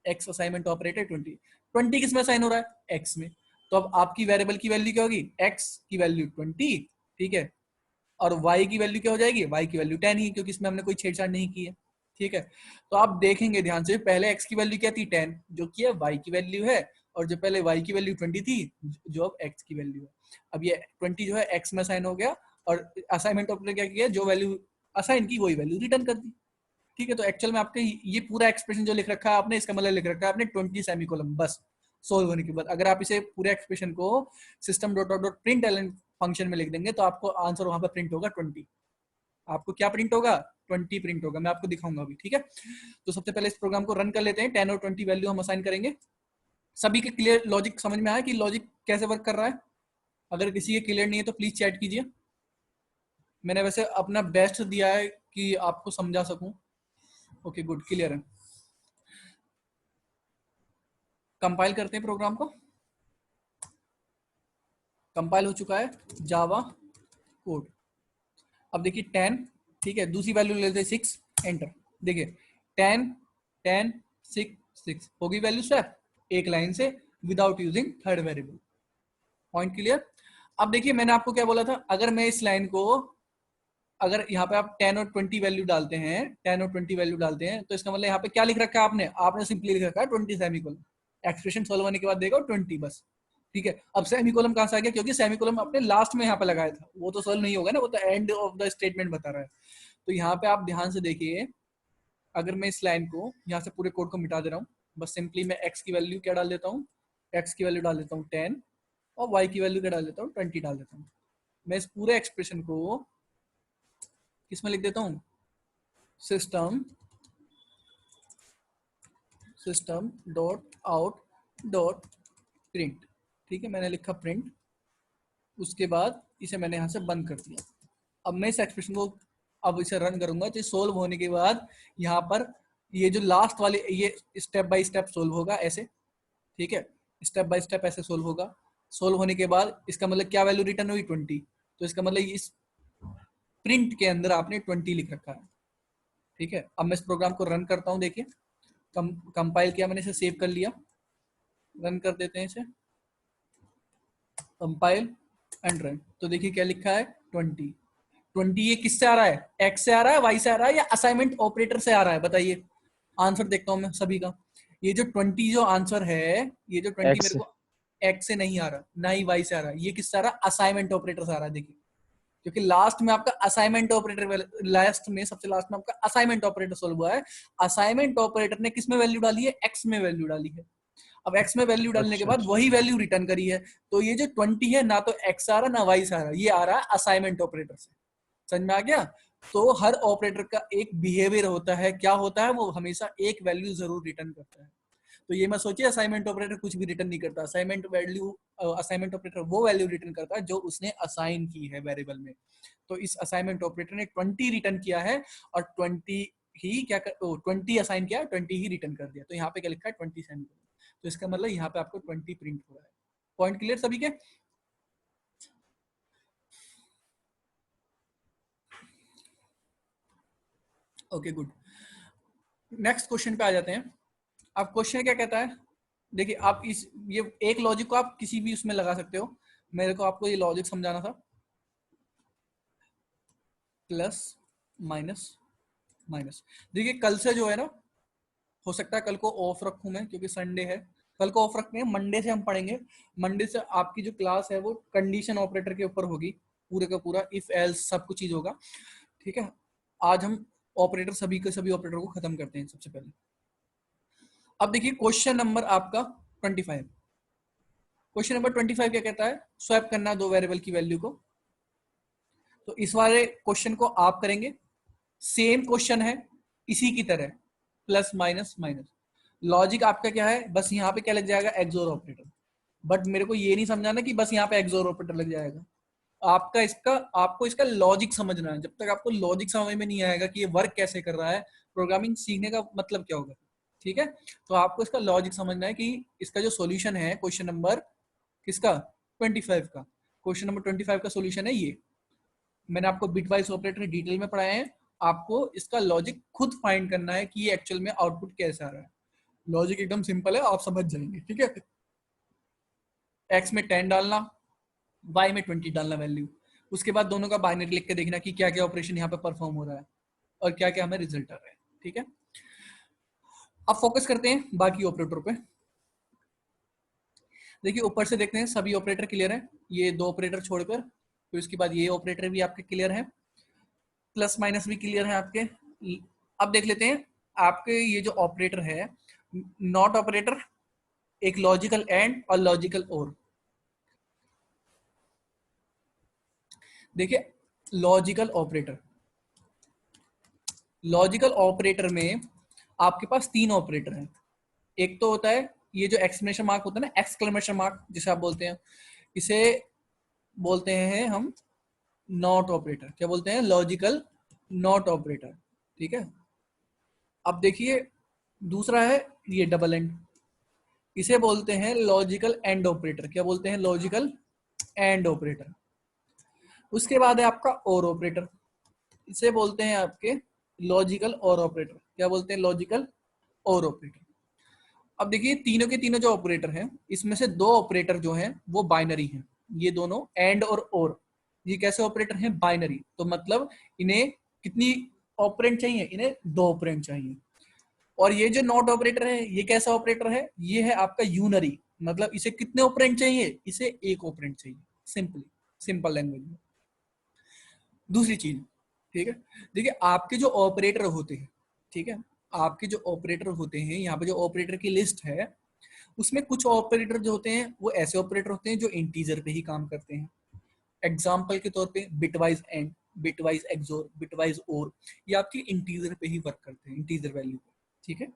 x assignment operator 20, 20 किस में असाइन हो रहा है, एक्स में। तो अब आपकी वेरिएबल की वैल्यू क्या होगी, एक्स की वैल्यू 20, ठीक है, और y की वैल्यू क्या हो जाएगी, y की वैल्यू 10 ही, क्योंकि इसमें हमने कोई छेड़छाड़ नहीं की है, ठीक है। तो आप देखेंगे ध्यान से, पहले x की वैल्यू क्या थी, 10, जो कि y की वैल्यू है, और जो पहले y की वैल्यू 20 थी, जो अब x की वैल्यू है। अब ये 20 जो है x में असाइन हो गया, और असाइनमेंट ऑपरेटर क्या किया, जो वैल्यू असाइन की वही वैल्यू रिटर्न कर दी, ठीक है। तो एक्चुअल में आपके ये पूरा एक्सप्रेशन जो लिख रखा है आपने, इसका मतलब लिख रखा है आपने 20 सेमीकोलन, बस सोल्व होने के बाद। अगर आप इसे पूरे एक्सप्रेशन को system dot out dot println function में लिख देंगे, तो आपको आंसर वहां पर प्रिंट होगा 20। आपको क्या प्रिंट होगा, 20 प्रिंट होगा। मैं आपको दिखाऊंगा अभी, ठीक है। तो सबसे पहले इस प्रोग्राम को रन कर लेते हैं, 10 और 20 वैल्यू हम असाइन करेंगे। सभी के क्लियर लॉजिक समझ में आया कि लॉजिक कैसे वर्क कर रहा है। अगर किसी के क्लियर नहीं है तो प्लीज चैट कीजिए। मैंने वैसे अपना बेस्ट दिया है कि आपको समझा सकूं। ओके गुड, क्लियर है। कंपाइल करते हैं प्रोग्राम को। कंपाइल हो चुका है जावा कोड। अब देखिए 10, ठीक है, दूसरी वैल्यू लेते हैं 6, एंटर। देखिए 10 10 6 6 होगी वैल्यू स्वैप एक लाइन से, without using third variable. Point clear. अब देखिए मैंने आपको क्या बोला था, अगर मैं इस लाइन को, अगर यहाँ पे आप 10 और 20 वैल्यू डालते हैं, 10 और 20 वैल्यू डालते हैं, तो इसका मतलब यहाँ पे क्या लिख रखा है आपने, आपने सिंपली लिख रखा है 20 सेमीकोलन। एक्सप्रेशन सोल्व होने के बाद देगा 20 बस, ठीक है। अब सेमीकोलन कहां से आ गया, क्योंकि सेमीकोलन अपने लास्ट में यहाँ पे लगाया था, वो तो सोल्व नहीं होगा ना, वो तो एंड ऑफ द स्टेटमेंट बता रहा है। तो यहाँ पे आप ध्यान से देखिए, अगर मैं इस लाइन को यहाँ से पूरे कोड को मिटा दे रहा हूँ, बस सिंपली मैं एक्स की वैल्यू क्या डाल देता हूँ, एक्स की वैल्यू डाल देता हूँ 10, और वाई की वैल्यू क्या डाल देता हूँ, 20 डाल देता हूँ। मैं इस पूरे एक्सप्रेशन को किसमें लिख देता हूँ, system system dot out dot print, ठीक है, मैंने लिखा प्रिंट। उसके बाद इसे मैंने यहाँ से बंद कर दिया। अब मैं इस एक्सप्रेशन को अब इसे रन करूंगा, तो सोल्व होने के बाद यहाँ पर ये जो लास्ट वाले, ये स्टेप बाय स्टेप सोल्व होगा ऐसे, ठीक है, स्टेप बाय स्टेप ऐसे सोल्व होगा। सोल्व होने के बाद इसका मतलब क्या वैल्यू रिटर्न हुई, 20। तो इसका मतलब इस प्रिंट के अंदर आपने 20 लिख रखा है, ठीक है। अब मैं इस प्रोग्राम को रन करता हूँ, देखिए कंपाइल किया मैंने, इसे सेव कर लिया, रन कर देते हैं इसे, कंपाइल एंड रन। तो देखिए क्या लिखा है 20। 20 ये किससे आ रहा है, एक्स से आ रहा है, वाई से आ रहा है, या असाइनमेंट ऑपरेटर से आ रहा है, बताइए। आंसर देखता हूं मैं सभी का। ये जो 20 जो आंसर है, ये जो 20 एक्स मेरे को एक्स से नहीं आ रहा, ना ही वाई से आ रहा, ये किससे आ रहा, असाइनमेंट ऑपरेटर से आ रहा है। देखिए क्योंकि लास्ट में आपका असाइनमेंट ऑपरेटर, लास्ट में सबसे लास्ट में आपका असाइनमेंट ऑपरेटर सोल्व हुआ है। असाइनमेंट ऑपरेटर ने किस में वैल्यू डाली है, एक्स में वैल्यू डाली है। अब एक्स में वैल्यू डालने के अच्छा बाद अच्छा। वही वैल्यू रिटर्न करी है। तो ये जो 20 है, ना तो एक्स आ रहा ना वाई से आ रहा, ये आ रहा है असाइनमेंट ऑपरेटर से। समझ में आ गया। तो हर ऑपरेटर का एक बिहेवियर होता है, क्या होता है, वो हमेशा एक वैल्यू जरूर रिटर्न करता है। तो ये मैं सोचिए असाइनमेंट ऑपरेटर कुछ भी रिटर्न नहीं करता। असाइनमेंट ऑपरेटर वो वैल्यू रिटर्न करता है जो उसने असाइन की है वेरिएबल में। तो इस असाइनमेंट ऑपरेटर ने 20 रिटर्न किया है, और 20 ही क्या कर, 20 असाइन किया, 20 ही रिटर्न कर दिया। तो यहाँ पे क्या लिखा है 20 सेंड। तो इसका मतलब यहाँ पे आपको 20 प्रिंट हो रहा है। पॉइंट क्लियर सभी के। Okay good. नेक्स्ट क्वेश्चन पे आ जाते हैं। अब क्वेश्चन क्या कहता है, देखिए आप इस ये एक लॉजिक को आप किसी भी उसमें लगा सकते हो। मेरे को आपको ये लॉजिक समझाना था, प्लस माइनस माइनस। देखिए कल से जो है ना, हो सकता है कल को ऑफ रखूं मैं क्योंकि संडे है, कल को ऑफ रखते हैं, मंडे से हम पढ़ेंगे। मंडे से आपकी जो क्लास है वो कंडीशन ऑपरेटर के ऊपर होगी, पूरे का पूरा इफ एल्स सब कुछ चीज होगा। ठीक है, आज हम ऑपरेटर सभी के सभी ऑपरेटर को खत्म करते हैं सबसे पहले। अब देखिए क्वेश्चन नंबर आपका 25। क्वेश्चन नंबर 25 क्या कहता है, स्वैप करना दो वेरिएबल की वैल्यू को। तो इस वाले क्वेश्चन को आप करेंगे, सेम क्वेश्चन है इसी की तरह, प्लस माइनस माइनस। लॉजिक आपका क्या है, बस यहाँ पे क्या लग जाएगा, एक्सोर ऑपरेटर। बट मेरे को ये नहीं समझाना कि बस यहाँ पे एक्सोर ऑपरेटर लग जाएगा। आपको इसका लॉजिक समझना है। जब तक आपको लॉजिक समझ में नहीं आएगा कि ये वर्क कैसे कर रहा है, प्रोग्रामिंग सीखने का मतलब क्या होगा। ठीक है, तो आपको इसका लॉजिक समझना है कि इसका जो सॉल्यूशन है क्वेश्चन नंबर किसका 25 का, क्वेश्चन नंबर 25 का सॉल्यूशन है ये। मैंने आपको बिटवाइज ऑपरेटर डिटेल में पढ़ाया है, आपको इसका लॉजिक खुद फाइंड करना है कि ये एक्चुअल में आउटपुट कैसे आ रहा है। लॉजिक एकदम सिंपल है, आप समझ जाएंगे। ठीक है, एक्स में 10 डालना, वाई में 20 डालना वैल्यू, उसके बाद दोनों का बाइनरी लिख के देखना कि क्या क्या ऑपरेशन यहाँ पे परफॉर्म हो रहा है और क्या क्या हमें रिजल्ट आ रहा है। ठीक है, अब फोकस करते हैं बाकी ऑपरेटर पे। देखिए ऊपर से देखते हैं सभी ऑपरेटर क्लियर है, ये दो ऑपरेटर छोड़कर, फिर उसके बाद ये ऑपरेटर भी आपके क्लियर है, प्लस माइनस भी क्लियर है आपके। अब देख लेते हैं आपके ये जो ऑपरेटर है, नॉट ऑपरेटर, एक लॉजिकल एंड और लॉजिकल और। देखिए लॉजिकल ऑपरेटर, लॉजिकल ऑपरेटर में आपके पास तीन ऑपरेटर हैं। एक तो होता है ये जो एक्सक्लेमेशन मार्क होता है ना, एक्सक्लेमेशन मार्क जिसे आप बोलते हैं, इसे बोलते हैं हम नॉट ऑपरेटर। क्या बोलते हैं, लॉजिकल नॉट ऑपरेटर। ठीक है, अब देखिए दूसरा है ये डबल एंड, इसे बोलते हैं लॉजिकल एंड ऑपरेटर। क्या बोलते हैं, लॉजिकल एंड ऑपरेटर। उसके बाद है आपका और ऑपरेटर, इसे बोलते हैं आपके लॉजिकल और ऑपरेटर। क्या बोलते हैं, लॉजिकल और ऑपरेटर। अब देखिए तीनों के तीनों जो ऑपरेटर हैं, इसमें से दो ऑपरेटर जो हैं वो बाइनरी हैं, ये दोनों एंड और ये कैसे ऑपरेटर हैं, बाइनरी। तो मतलब इन्हें कितनी ऑपरेंड चाहिए, इन्हें दो ऑपरेंड चाहिए। और ये जो नॉट ऑपरेटर है ये कैसा ऑपरेटर है, ये है आपका यूनरी, मतलब इसे कितने ऑपरेंड चाहिए, इसे एक ऑपरेंड चाहिए, सिंपली, सिंपल लैंग्वेज में। दूसरी चीज, ठीक है, देखिए आपके जो ऑपरेटर होते हैं, ठीक है, आपके जो ऑपरेटर होते हैं, यहाँ पे जो ऑपरेटर की लिस्ट है, उसमें कुछ ऑपरेटर जो होते हैं वो ऐसे ऑपरेटर होते हैं जो इंटीजर पे ही काम करते हैं। एग्जाम्पल के तौर पे bitwise and, bitwise XOR, bitwise or, ये आपकी इंटीजर पे ही वर्क करते हैं, इंटीजर वैल्यू पे। ठीक है,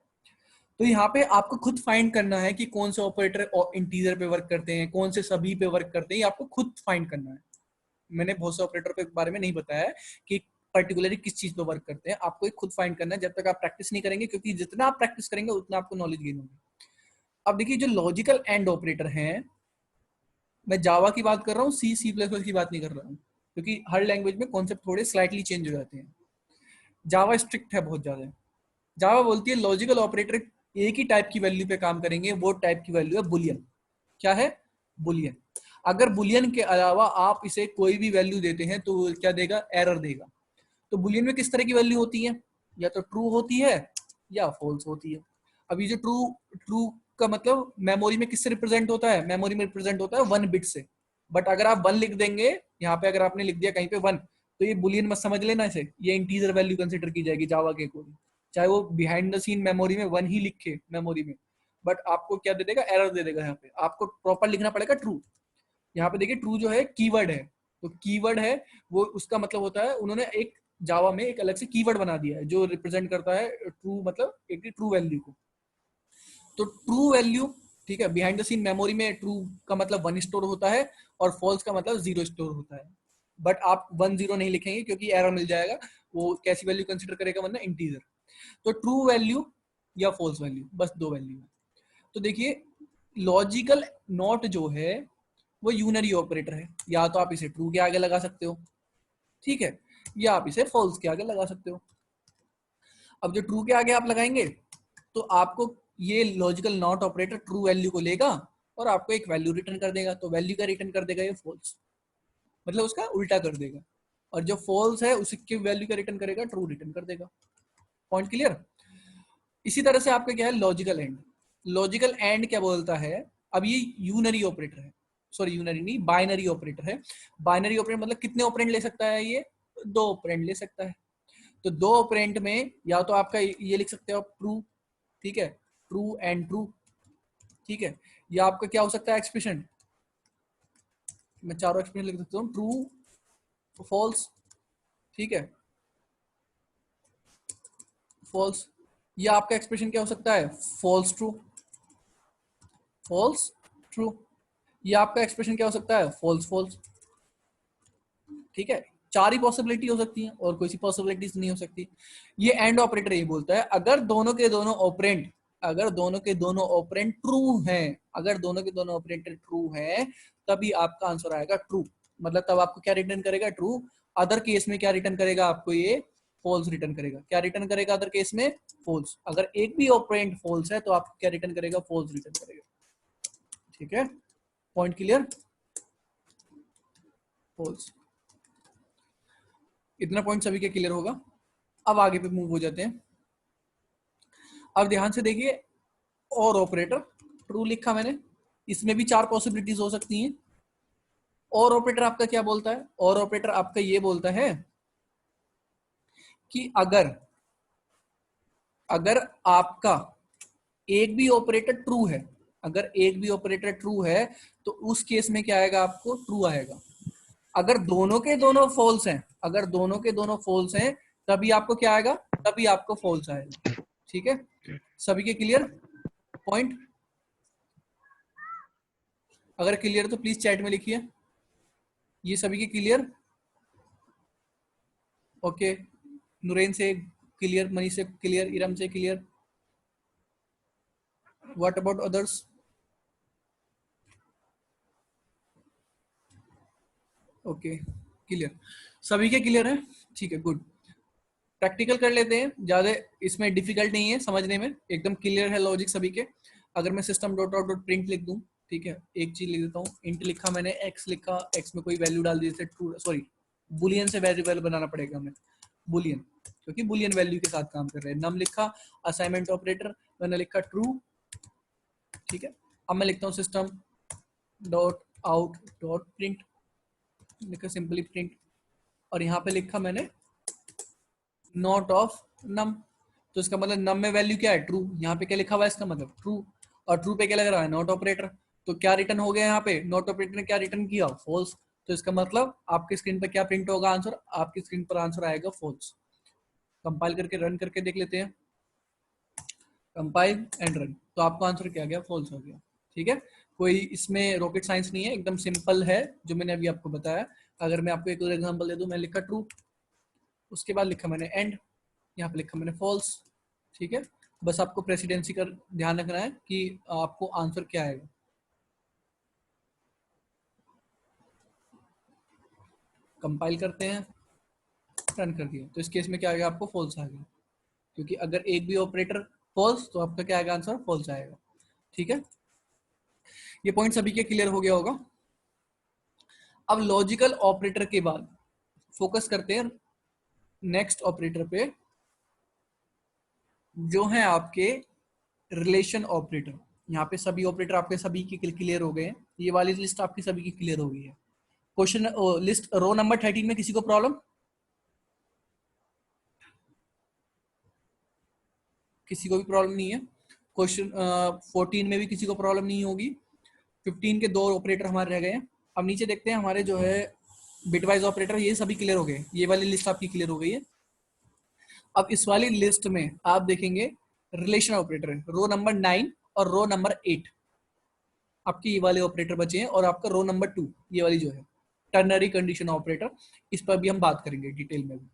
तो यहाँ पे आपको खुद फाइंड करना है कि कौन से ऑपरेटर इंटीजर पे वर्क करते हैं, कौन से सभी पे वर्क करते हैं, ये आपको खुद फाइंड करना है। मैंने बहुत से ऑपरेटर के बारे में नहीं बताया है कि पर्टिकुलरली किस चीज पे वर्क करते हैं, आपको एक खुद फाइंड करना है जब तक आप प्रैक्टिस नहीं करेंगे, क्योंकि जितना आप प्रैक्टिस करेंगे उतना आपको नॉलेज गेन होगी। अब देखिए जो लॉजिकल एंड ऑपरेटर हैं, मैं जावा की बात कर रहा हूँ, सी प्लस प्लस की बात नहीं कर रहा हूँ, क्योंकि हर लैंग्वेज में कॉन्सेप्ट थोड़े स्लाइटली चेंज हो जाते हैं। जावा स्ट्रिक्ट है बहुत ज्यादा। जावा बोलती है लॉजिकल ऑपरेटर एक ही टाइप की वैल्यू पे काम करेंगे, वो टाइप की वैल्यू है बुलियन। क्या है? बुलियन। अगर बुलियन के अलावा आप इसे कोई भी वैल्यू देते हैं तो क्या देगा? एरर देगा। तो बुलियन में किस तरह की वैल्यू होती है? या तो ट्रू होती है या फॉल्स होती है। अब ये जो ट्रू ट्रू का मतलब मेमोरी में किससे रिप्रेजेंट होता है? मेमोरी में रिप्रेजेंट होता है 1 बिट से। बट अगर आप 1 लिख देंगे यहाँ पे, अगर आपने लिख दिया कहीं पे 1, तो ये बुलियन मत समझ लेना इसे, ये इंटीजर वैल्यू कंसिडर की जाएगी जावा के कोड, चाहे वो बिहाइंड द सीन मेमोरी में 1 ही लिखे मेमोरी में, बट आपको क्या दे देगा? एरर दे देगा। यहाँ पे आपको प्रॉपर लिखना पड़ेगा ट्रू। यहाँ पे देखिए ट्रू जो है कीवर्ड है, तो कीवर्ड है वो, उसका मतलब होता है उन्होंने एक जावा में एक अलग से कीवर्ड बना दिया है जो रिप्रेजेंट करता है ट्रू, मतलब एक ट्रू वैल्यू को। तो ट्रू वैल्यू, ठीक है, बिहाइंड द सीन मेमोरी में ट्रू का मतलब 1 स्टोर होता है और फॉल्स का मतलब 0 स्टोर होता है। बट आप 1 0 नहीं लिखेंगे क्योंकि एरर मिल जाएगा, वो कैसी वैल्यू कंसिडर करेगा? वरना इंटीजर। तो ट्रू वैल्यू या फॉल्स वैल्यू, बस दो वैल्यू है। तो देखिए लॉजिकल नॉट जो है वो यूनरी ऑपरेटर है, या तो आप इसे ट्रू के आगे लगा सकते हो, ठीक है, या आप इसे फॉल्स के आगे लगा सकते हो। अब जो ट्रू के आगे आप लगाएंगे तो आपको ये logical not operator true value को लेगा और आपको एक वैल्यू रिटर्न कर देगा। तो वैल्यू का रिटर्न कर देगा ये फॉल्स, मतलब उसका उल्टा कर देगा। और जो फॉल्स है उसकी वैल्यू का रिटर्न करेगा, ट्रू रिटर्न कर देगा। Point clear? इसी तरह से आपका क्या है? Logical and. लॉजिकल एंड क्या बोलता है? अब ये यूनरी ऑपरेटर है, सॉरी यूनरी नहीं, बाइनरी ऑपरेटर है। बाइनरी ऑपरेटर मतलब कितने ऑपरेंड ले सकता है? ये 2 ऑपरेंड ले सकता है। तो 2 ऑपरेंड में या तो आपका ये लिख सकते हो ट्रू, ठीक है, ट्रू एंड ट्रू, ठीक है, या आपका क्या हो सकता है एक्सप्रेशन? मैं चारों एक्सप्रेशन लिख सकता हूँ, ट्रू फॉल्स, ठीक है, फॉल्स। या आपका एक्सप्रेशन क्या हो सकता है? False true, false true. ये आपका एक्सप्रेशन क्या हो सकता है? फॉल्स फॉल्स, ठीक है। 4 ही पॉसिबिलिटी हो सकती हैं और कोई सी पॉसिबिलिटीज नहीं हो सकती। ये एंड ऑपरेटर ये बोलता है अगर दोनों के दोनों ऑपरेंड, अगर दोनों के दोनों ऑपरेंड ट्रू हैं, अगर दोनों के दोनों ऑपरेटर ट्रू हैं, तभी आपका आंसर आएगा ट्रू। मतलब तब आपको क्या रिटर्न करेगा? ट्रू। अदर केस में क्या रिटर्न करेगा? आपको ये फॉल्स रिटर्न करेगा। क्या रिटर्न करेगा अदर केस में? फॉल्स। अगर एक भी ऑपरेंड फॉल्स है तो आपको क्या रिटर्न करेगा? फॉल्स रिटर्न करेगा, ठीक है। Point clear? फॉल्स। इतना पॉइंट सभी के क्लियर होगा। अब आगे पे मूव हो जाते हैं। अब ध्यान से देखिए, और ऑपरेटर ट्रू लिखा मैंने, इसमें भी 4 पॉसिबिलिटीज हो सकती हैं। और ऑपरेटर आपका क्या बोलता है? और ऑपरेटर आपका ये बोलता है कि अगर अगर आपका एक भी ऑपरेटर ट्रू है, अगर एक भी ऑपरेटर ट्रू है तो उस केस में क्या आएगा? आपको ट्रू आएगा। अगर दोनों के दोनों फॉल्स हैं, अगर दोनों के दोनों फॉल्स हैं, तभी आपको क्या आएगा? तभी आपको फॉल्स आएगा, ठीक है। सभी के क्लियर पॉइंट? अगर क्लियर तो प्लीज चैट में लिखिए। ये सभी के क्लियर? ओके, नुरेन से क्लियर, मनीष से क्लियर, इरम से clear. What about others? Okay clear, सभी के क्लियर है, ठीक है, गुड। प्रैक्टिकल कर लेते हैं, ज्यादा इसमें डिफिकल्ट नहीं है समझने में, एकदम क्लियर है लॉजिक सभी के। अगर मैं system dot out dot print लिख दूं, ठीक है, एक चीज लिख देता हूँ, इंट लिखा मैंने, एक्स लिखा, एक्स में कोई वैल्यू डाल दी, जैसे ट्रू, सॉरी बुलियन से वेरिएबल बनाना पड़ेगा हमें, बुलियन, क्योंकि बुलियन वैल्यू के साथ काम कर रहे हैं। नम लिखा, असाइनमेंट ऑपरेटर मैंने लिखा ट्रू, ठीक है। अब मैं लिखता हूँ system dot out dot print, लिखा सिंपली प्रिंट, और यहाँ पे लिखा मैंने नॉट ऑफ नम, तो इसका मतलब नम में वैल्यू क्या है? ट्रू। यहाँ पे क्या लिखा हुआ है? इसका मतलब ट्रू, और ट्रू पे क्या लग रहा है? Not operator. तो क्या रिटर्न हो गया यहाँ पे? नॉट ऑपरेटर ने क्या रिटर्न किया? फॉल्स। तो इसका मतलब आपकी स्क्रीन पर क्या प्रिंट होगा? आंसर, आपकी स्क्रीन पर आंसर आएगा फॉल्स। कंपाइल करके रन करके देख लेते हैं, कंपाइल एंड रन, तो आपका आंसर क्या गया? फॉल्स हो गया, ठीक है। कोई इसमें रॉकेट साइंस नहीं है, एकदम सिंपल है जो मैंने अभी आपको बताया। अगर मैं आपको एक और एग्जांपल दे दूं, मैं लिखा ट्रू, उसके बाद लिखा मैंने एंड, यहाँ पे लिखा मैंने फॉल्स, ठीक है। बस आपको प्रेसिडेंसी का ध्यान रखना है कि आपको आंसर क्या आएगा। कंपाइल करते हैं, रन कर दिया, तो इस केस में क्या आ गया? आपको फॉल्स आ गया, क्योंकि अगर एक भी ऑपरेटर फॉल्स, तो आपका क्या आएगा आंसर, फॉल्स आएगा। ठीक है, ये पॉइंट सभी के क्लियर हो गया होगा। अब लॉजिकल ऑपरेटर के बाद फोकस करते हैं नेक्स्ट ऑपरेटर पे, जो है आपके रिलेशन ऑपरेटर। यहाँ पे सभी ऑपरेटर आपके सभी की क्लियर हो गए हैं, ये वाली लिस्ट आपकी सभी की क्लियर हो गई है। क्वेश्चन लिस्ट रो नंबर 13 में किसी को प्रॉब्लम, किसी को भी प्रॉब्लम नहीं है। क्वेश्चन 14 में भी किसी को प्रॉब्लम नहीं होगी। 15 के दो ऑपरेटर हमारे रह गए हैं। अब नीचे देखते हैं हमारे जो है बिटवाइज ऑपरेटर, ये सभी क्लियर हो गए, ये वाली लिस्ट आपकी क्लियर हो गई है। अब इस वाली लिस्ट में आप देखेंगे रिलेशन ऑपरेटर है, रो नंबर 9 और रो नंबर 8 आपके ये वाले ऑपरेटर बचे हैं, और आपका रो नंबर 2 ये वाली जो है टर्नरी कंडीशन ऑपरेटर, इस पर भी हम बात करेंगे डिटेल में भी।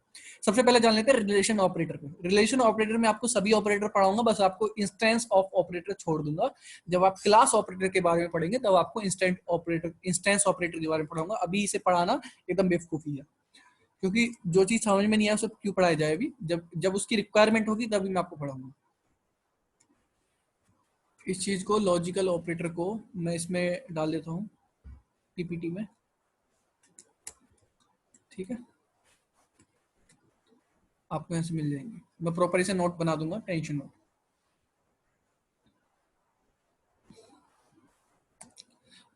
सबसे पहले जान लेते हैं रिलेशन ऑपरेटर पे। रिलेशन ऑपरेटर में आपको सभी ऑपरेटर पढ़ाऊंगा, बस आपको इंस्टेंस ऑफ ऑपरेटर छोड़ दूंगा। जब आप क्लास ऑपरेटर के बारे में पढ़ेंगे तब आपको इंस्टेंस ऑपरेटर के बारे में पढ़ाऊंगा। अभी इसे पढ़ाना एकदम बेवकूफी है, क्योंकि जो चीज समझ में नहीं आया उसे क्यों पढ़ाया जाए। अभी जब जब उसकी रिक्वायरमेंट होगी तभी मैं आपको पढ़ाऊंगा इस चीज को। लॉजिकल ऑपरेटर को मैं इसमें डाल देता हूँ पीपीटी में, ठीक है, आपको यहाँ से मिल जाएंगे। मैं प्रॉपर इसे नोट बना दूंगा, टेंशन नोट।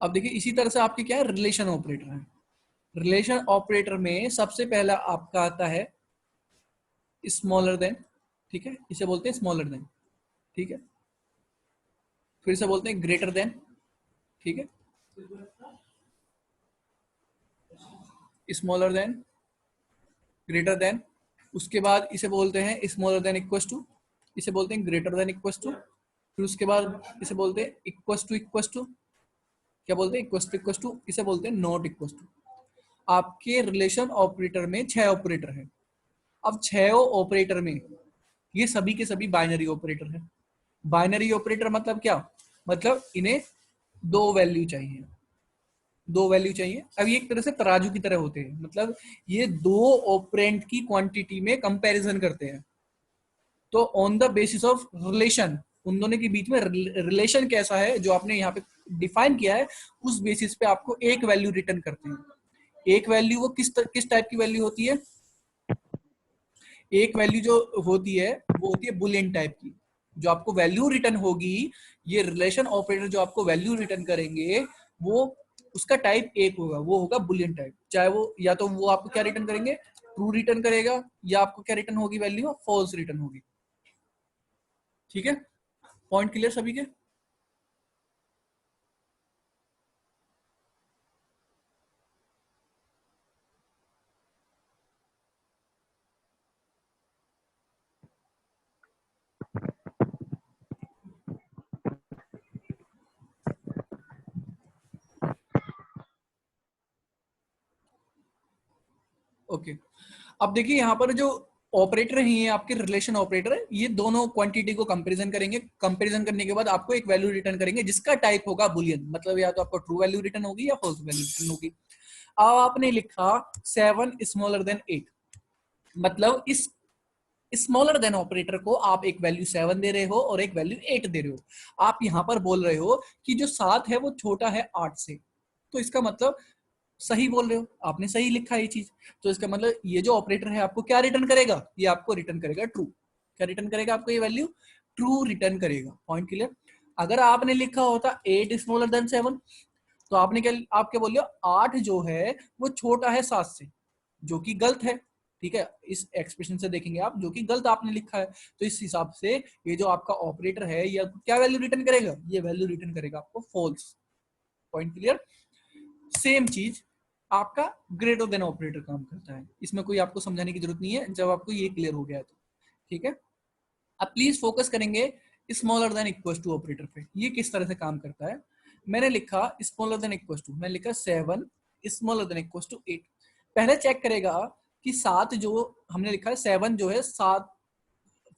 अब देखिए इसी तरह से आपके क्या है, रिलेशन ऑपरेटर है। रिलेशन ऑपरेटर में सबसे पहला आपका आता है स्मॉलर देन, ठीक है, इसे बोलते हैं स्मॉलर देन, ठीक है। फिर से बोलते हैं ग्रेटर देन, ठीक है, स्मॉलर देन, ग्रेटर देन। उसके बाद इसे बोलते हैं स्मॉलर देन इक्वस टू, इसे बोलते हैं ग्रेटर देन इक्वस टू। फिर उसके बाद इसे बोलते हैं इक्वस टू, क्या बोलते हैं, इक्वस टू, इसे बोलते हैं नॉट इक्वस टू। आपके रिलेशन ऑपरेटर में 6 ऑपरेटर हैं। अब 6 ऑपरेटर में ये सभी के सभी बाइनरी ऑपरेटर हैं। बाइनरी ऑपरेटर मतलब क्या, मतलब इन्हें दो वैल्यू चाहिए, दो वैल्यू चाहिए। अब ये एक तरह से तराजू की तरह होते हैं, मतलब ये दो ऑपरेंट की क्वांटिटी में कंपैरिजन करते हैं। तो on the basis of relation, उन दोनों के बीच में रिलेशन कैसा है जो आपने यहाँ पे डिफाइन किया है, उस बेसिस पे आपको एक वैल्यू रिटर्न करते हैं। एक वैल्यू वो किस टाइप की वैल्यू होती है, एक वैल्यू जो होती है वो होती है बुलियन टाइप की। जो आपको वैल्यू रिटर्न होगी, ये रिलेशन ऑपरेटर जो आपको वैल्यू रिटर्न करेंगे, वो उसका टाइप एक होगा, वो होगा बुलियन टाइप। चाहे वो या तो वो आपको क्या रिटर्न करेंगे, ट्रू रिटर्न करेगा, या आपको क्या रिटर्न होगी वैल्यू, फॉल्स रिटर्न होगी। ठीक है, पॉइंट क्लियर सभी के। ओके, अब देखिए यहाँ पर जो ऑपरेटर है, ये आपके रिलेशन ऑपरेटर है, ये दोनों क्वांटिटी को कंपैरिजन करेंगे। कंपैरिजन करने के बाद आपको एक वैल्यू रिटर्न करेंगे जिसका टाइप होगा बुलियन, मतलब या तो आपको ट्रू वैल्यू रिटर्न होगी या फॉल्स वैल्यू रिटर्न होगी। अब आपने लिखा 7 स्मॉलर देन 8, मतलब इस स्मॉलर देन ऑपरेटर को आप एक वैल्यू 7 दे रहे हो और एक वैल्यू 8 दे रहे हो। आप यहां पर बोल रहे हो कि जो 7 है वो छोटा है 8 से, तो इसका मतलब सही बोल रहे हो, आपने सही लिखा है ये चीज। तो इसका मतलब ये जो ऑपरेटर है आपको क्या रिटर्न करेगा, ये आपको रिटर्न करेगा ट्रू। क्या रिटर्न करेगा आपको, ये वैल्यू ट्रू रिटर्न करेगा। Point clear. अगर आपने लिखा होता 8 स्मॉलर देन 7, तो आपने क्या, आप क्या बोल रहे हो, 8 जो है वो छोटा है 7 से, जो कि गलत है। ठीक है, इस एक्सप्रेशन से देखेंगे आप, जो कि गलत आपने लिखा है। तो इस हिसाब से ये जो आपका ऑपरेटर है, ये क्या वैल्यू रिटर्न करेगा, ये वैल्यू रिटर्न करेगा आपको फॉल्स। Point clear. सेम चीज आपका ग्रेटर देन ऑपरेटर काम करता है, इसमें कोई आपको समझाने की जरूरत नहीं है जब आपको ये क्लियर हो गया है तो। ठीक है, अब प्लीज फोकस करेंगे smaller than equal to operator पे, ये किस तरह से काम करता है। मैंने लिखा स्मॉलर देन इक्वल टू, मैंने लिखा 7 स्मॉलर देन इक्वल टू 8। पहले चेक करेगा कि 7 जो हमने लिखा है, 7 जो है 7,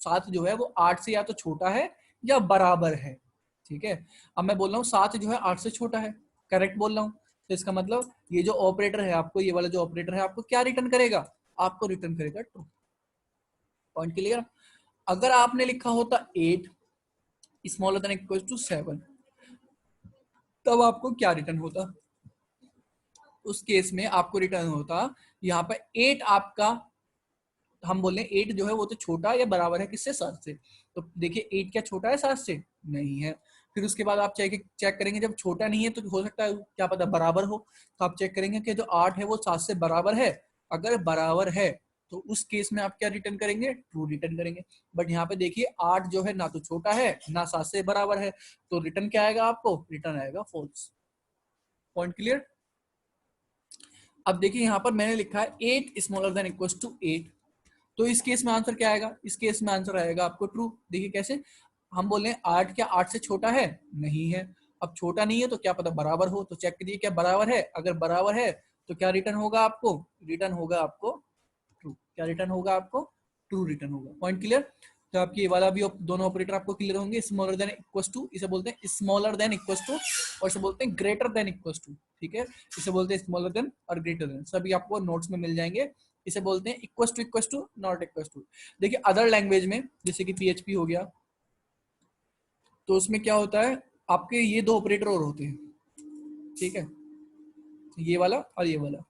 7 जो है वो 8 से या तो छोटा है या बराबर है। ठीक है, अब मैं बोल रहा हूँ 7 जो है 8 से छोटा है, करेक्ट बोल रहा हूँ। तो इसका मतलब ये जो ऑपरेटर है आपको, ये वाला जो ऑपरेटर है आपको क्या रिटर्न करेगा, आपको रिटर्न करेगा ट्रू। Point clear. अगर आपने लिखा होता 8 स्मॉलर देन इक्वल टू 7, तब आपको क्या रिटर्न होता? उस केस में आपको रिटर्न होता यहाँ पर 8 आपका, हम बोल रहे हैं 8 जो है वो तो छोटा या बराबर है किससे? 7 से। तो देखिए 8 क्या छोटा है 7 से? नहीं है। फिर उसके बाद आप चेक करेंगे, जब छोटा नहीं है तो हो सकता है क्या पता बराबर हो, तो आप चेक करेंगे कि जो 8 है वो 7 से बराबर है। अगर बराबर है तो उस केस में आप क्या रिटर्न करेंगे? ट्रू रिटर्न करेंगे। बट यहाँ पे देखिए 8 जो है ना तो छोटा है ना 7 से बराबर है, तो रिटर्न क्या आएगा? आपको रिटर्न आएगा फॉल्स। Point clear? अब देखिए यहाँ पर मैंने लिखा है 8 स्मॉलर देन इक्वल टू 8, तो इस केस में आंसर क्या आएगा? इस केस में आंसर आएगा आपको ट्रू। देखिए कैसे, हम बोल रहे हैं 8 क्या 8 से छोटा है? नहीं है। अब छोटा नहीं है तो क्या पता बराबर हो, तो चेक कीजिए क्या बराबर है। अगर बराबर है तो क्या रिटर्न होगा आपको? रिटर्न होगा आपको ट्रू। क्या रिटर्न होगा आपको? ट्रू रिटर्न होगा। Point clear? तो आपकी ये वाला भी दोनों ऑपरेटर आपको क्लियर होंगे। स्मॉलर देन इक्वल टू इसे बोलते हैं स्मॉलर देन इक्वल टू, और इसे बोलते हैं ग्रेटर देन इक्वल टू। ठीक है, इसे बोलते हैं स्मॉलर देन और ग्रेटर देन, सभी आपको नोट्स में मिल जाएंगे। इसे बोलते हैं equal to not equal to. देखिए अदर लैंग्वेज में जैसे कि PHP हो गया, तो उसमें क्या होता है, आपके ये दो ऑपरेटर और होते हैं। ठीक है, ये वाला और ये वाला।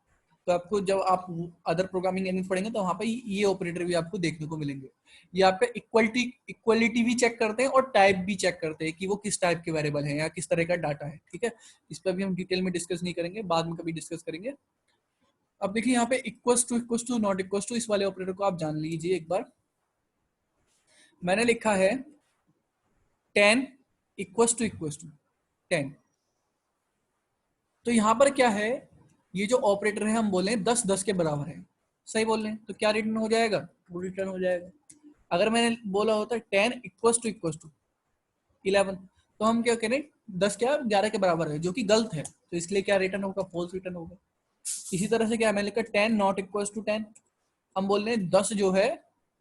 तो आपको जब आप अदर प्रोग्रामिंग लैंग्वेज पढ़ेंगे तो वहां पे ये ऑपरेटर भी आपको देखने को मिलेंगे। ये आपका इक्वलिटी भी चेक करते हैं और टाइप भी चेक करते हैं कि वो किस टाइप के वेरिएबल है या किस तरह का डाटा है। ठीक है, इस पर भी हम डिटेल में डिस्कस नहीं करेंगे, बाद में कभी डिस्कस करेंगे। अब देखिए यहाँ पे equal to not equal to, इस वाले ऑपरेटर को आप जान लीजिए एक बार। मैंने लिखा है 10 इक्वल टू 10, तो यहाँ पर क्या है, ये जो ऑपरेटर है हम बोले 10 10 के बराबर है, सही बोल रहे हैं, तो क्या रिटर्न हो जाएगा? ट्रू रिटर्न हो जाएगा। अगर मैंने बोला होता 10 इक्वल टू 11, तो हम क्या करें, 10 क्या 11 के बराबर है, जो कि गलत है, तो इसलिए क्या रिटर्न होगा? फॉल्स रिटर्न होगा। इसी तरह से क्या मैंने लिखा 10 नॉट इक्वल टू 10, हम बोल रहे हैं 10 जो है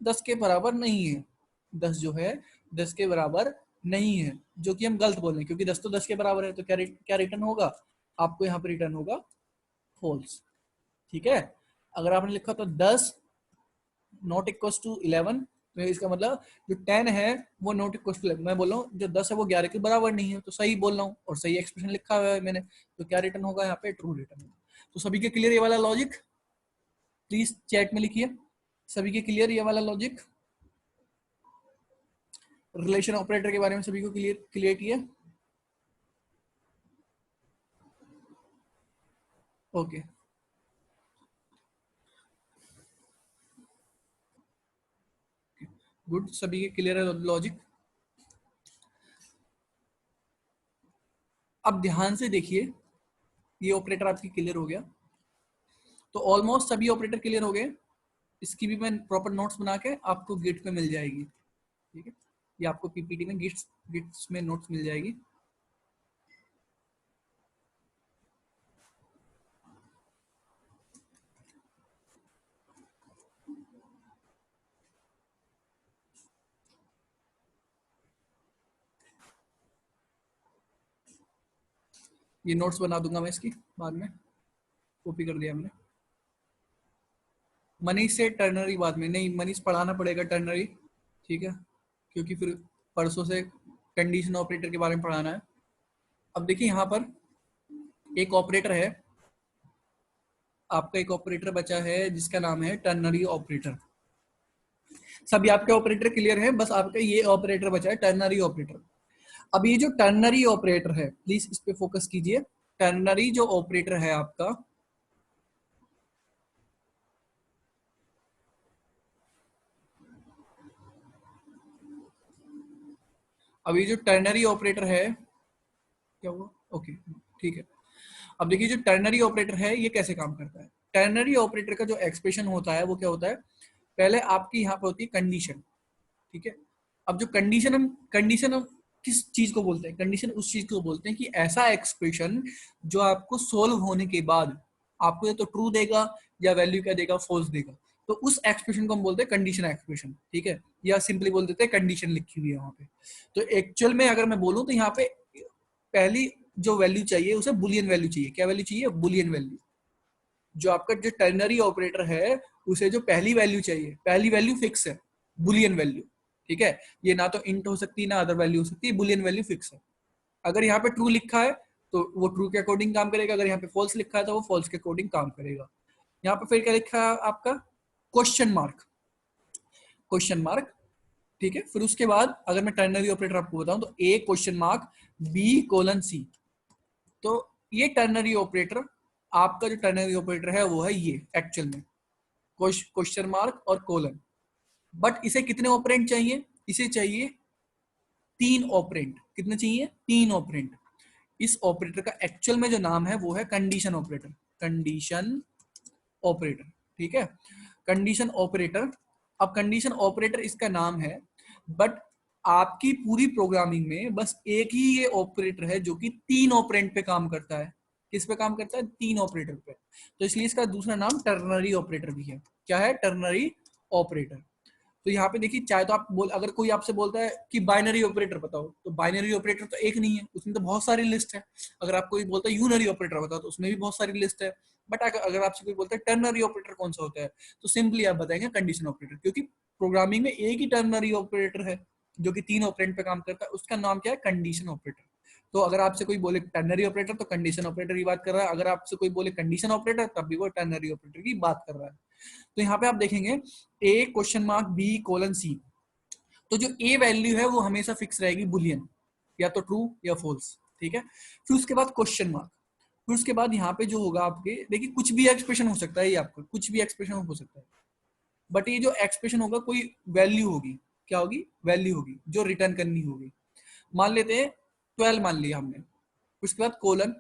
10 के बराबर नहीं है, 10 जो है 10 के बराबर नहीं है, जो कि हम गलत बोल रहे हैं, क्योंकि 10 तो 10 के बराबर है, तो क्या रिटर्न होगा? आपको यहाँ पे रिटर्न होगा फॉल्स। ठीक है, अगर आपने लिखा तो 10 नॉट इक्वल टू 11, तो इसका मतलब जो 10 है वो नॉट इक्वल टू 11, मैं बोल रहा हूँ जो 10 है वो 11 के बराबर नहीं है, तो सही बोल रहा हूँ और सही एक्सप्रेशन लिखा हुआ है मैंने, तो क्या रिटर्न होगा? यहाँ पे ट्रू रिटर्न होगा। तो सभी के क्लियर ये वाला लॉजिक? प्लीज चैट में लिखिए, सभी के क्लियर ये वाला लॉजिक? रिलेशन ऑपरेटर के बारे में सभी को क्लियर किया? ओके, गुड, सभी के क्लियर है लॉजिक? अब ध्यान से देखिए, ये ऑपरेटर आपकी क्लियर हो गया, तो ऑलमोस्ट सभी ऑपरेटर क्लियर हो गए। इसकी भी मैं प्रॉपर नोट्स बना के आपको गिट पे मिल जाएगी। ठीक है, ये आपको PPT में गिट्स में नोट्स मिल जाएगी। ये नोट्स बना दूंगा मैं इसकी बाद में, कॉपी कर दिया हमने। मनीष से टर्नरी बाद में, नहीं मनीष पढ़ाना पड़ेगा टर्नरी, ठीक है, क्योंकि फिर परसों से कंडीशन ऑपरेटर के बारे में पढ़ाना है। अब देखिए यहाँ पर एक ऑपरेटर है आपका, एक ऑपरेटर बचा है जिसका नाम है टर्नरी ऑपरेटर। सभी आपके ऑपरेटर क्लियर है, बस आपका ये ऑपरेटर बचा है टर्नरी ऑपरेटर। अब ये जो टर्नरी ऑपरेटर है, प्लीज इस पे फोकस कीजिए। टर्नरी जो ऑपरेटर है आपका, अब ये जो टर्नरी ऑपरेटर है, क्या हुआ? ओके, ठीक है। अब देखिए जो टर्नरी ऑपरेटर है ये कैसे काम करता है। टर्नरी ऑपरेटर का जो एक्सप्रेशन होता है वो क्या होता है, पहले आपकी यहाँ पे होती है कंडीशन। ठीक है, अब जो कंडीशन हम किस चीज को बोलते हैं? कंडीशन उस चीज को बोलते हैं कि ऐसा एक्सप्रेशन जो आपको सोल्व होने के बाद आपको या तो ट्रू देगा या वैल्यू क्या देगा? फॉल्स देगा। तो उस एक्सप्रेशन को हम बोलते हैं कंडीशन एक्सप्रेशन। ठीक है, या सिंपली बोल देते हैं कंडीशन लिखी हुई है वहां पे। तो एक्चुअल में अगर मैं बोलूं तो यहाँ पे पहली जो वैल्यू चाहिए उसे बुलियन वैल्यू चाहिए। क्या वैल्यू चाहिए? Boolean value. जो आपका जो टर्नरी ऑपरेटर है उसे जो पहली वैल्यू चाहिए, पहली वैल्यू फिक्स है, बुलियन वैल्यू। ठीक है, ये ना तो इंट हो सकती है ना अदर वैल्यू हो सकती है, बुलियन वैल्यू फिक्स है। अगर यहाँ पे ट्रू लिखा है तो वो ट्रू के अकॉर्डिंग काम करेगा, अगर यहाँ पे फॉल्स लिखा है तो वो फॉल्स के अकॉर्डिंग काम करेगा। यहाँ पे फिर क्या लिखा है आपका, क्वेश्चन मार्क, क्वेश्चन मार्क, ठीक है। फिर उसके बाद अगर मैं टर्नरी ऑपरेटर आपको बताऊं तो ए क्वेश्चन मार्क बी कोलन सी, तो ये टर्नरी ऑपरेटर, आपका जो टर्नरी ऑपरेटर है वो है ये एक्चुअल में क्वेश्चन मार्क और कोलन। बट इसे कितने ऑपरेंड चाहिए, इसे चाहिए 3 ऑपरेंड। कितने चाहिए, 3 ऑपरेंड। इस ऑपरेटर का एक्चुअल में जो नाम है वो है कंडीशन ऑपरेटर, कंडीशन ऑपरेटर, ठीक है, कंडीशन ऑपरेटर। अब कंडीशन ऑपरेटर इसका नाम है, बट आपकी पूरी प्रोग्रामिंग में बस एक ही ये ऑपरेटर है जो कि 3 ऑपरेंड पे काम करता है। किस पे काम करता है, 3 ऑपरेटर पे, तो इसलिए इसका दूसरा नाम टर्नरी ऑपरेटर भी है। क्या है, टर्नरी ऑपरेटर। तो यहाँ पे देखिए, चाहे तो आप बोल, अगर कोई आपसे बोलता है कि बाइनरी ऑपरेटर बताओ, तो बाइनरी ऑपरेटर तो एक नहीं है, उसमें तो बहुत सारी लिस्ट है। अगर आप कोई बोलता है यूनरी ऑपरेटर बताओ, तो उसमें भी बहुत सारी लिस्ट है। बट अगर आपसे कोई बोलता है टर्नरी ऑपरेटर कौन सा होता है, तो सिंपली आप बताएंगे कंडीशन ऑपरेटर, क्योंकि प्रोग्रामिंग में एक ही टर्नरी ऑपरेटर है जो कि 3 ऑपरेंड पे काम करता है, उसका नाम क्या है, कंडीशन ऑपरेटर। तो अगर आपसे कोई बोले टर्नरी ऑपरेटर तो कंडीशन ऑपरेटर की बात कर रहा है, अगर आपसे कोई बोले कंडीशन ऑपरेटर तब भी वो टर्नरी ऑपरेटर की बात कर रहा है। तो यहाँ पे आप देखेंगे ए क्वेश्चन मार्क बी कोलन सी, तो जो ए वैल्यू है वो हमेशा फिक्स रहेगी, बुलियन, या तो ट्रू या फॉल्स, ठीक है। फिर उसके बाद क्वेश्चन मार्क, फिर उसके बाद यहाँ पे जो होगा आपके, देखिए कुछ भी एक्सप्रेशन हो सकता है, ये आपका कुछ भी एक्सप्रेशन हो सकता है, बट ये जो एक्सप्रेशन होगा कोई वैल्यू होगी, क्या होगी, वैल्यू होगी जो रिटर्न करनी होगी। मान लेते हैं 12 मान लिया हमने, उसके बाद कोलन,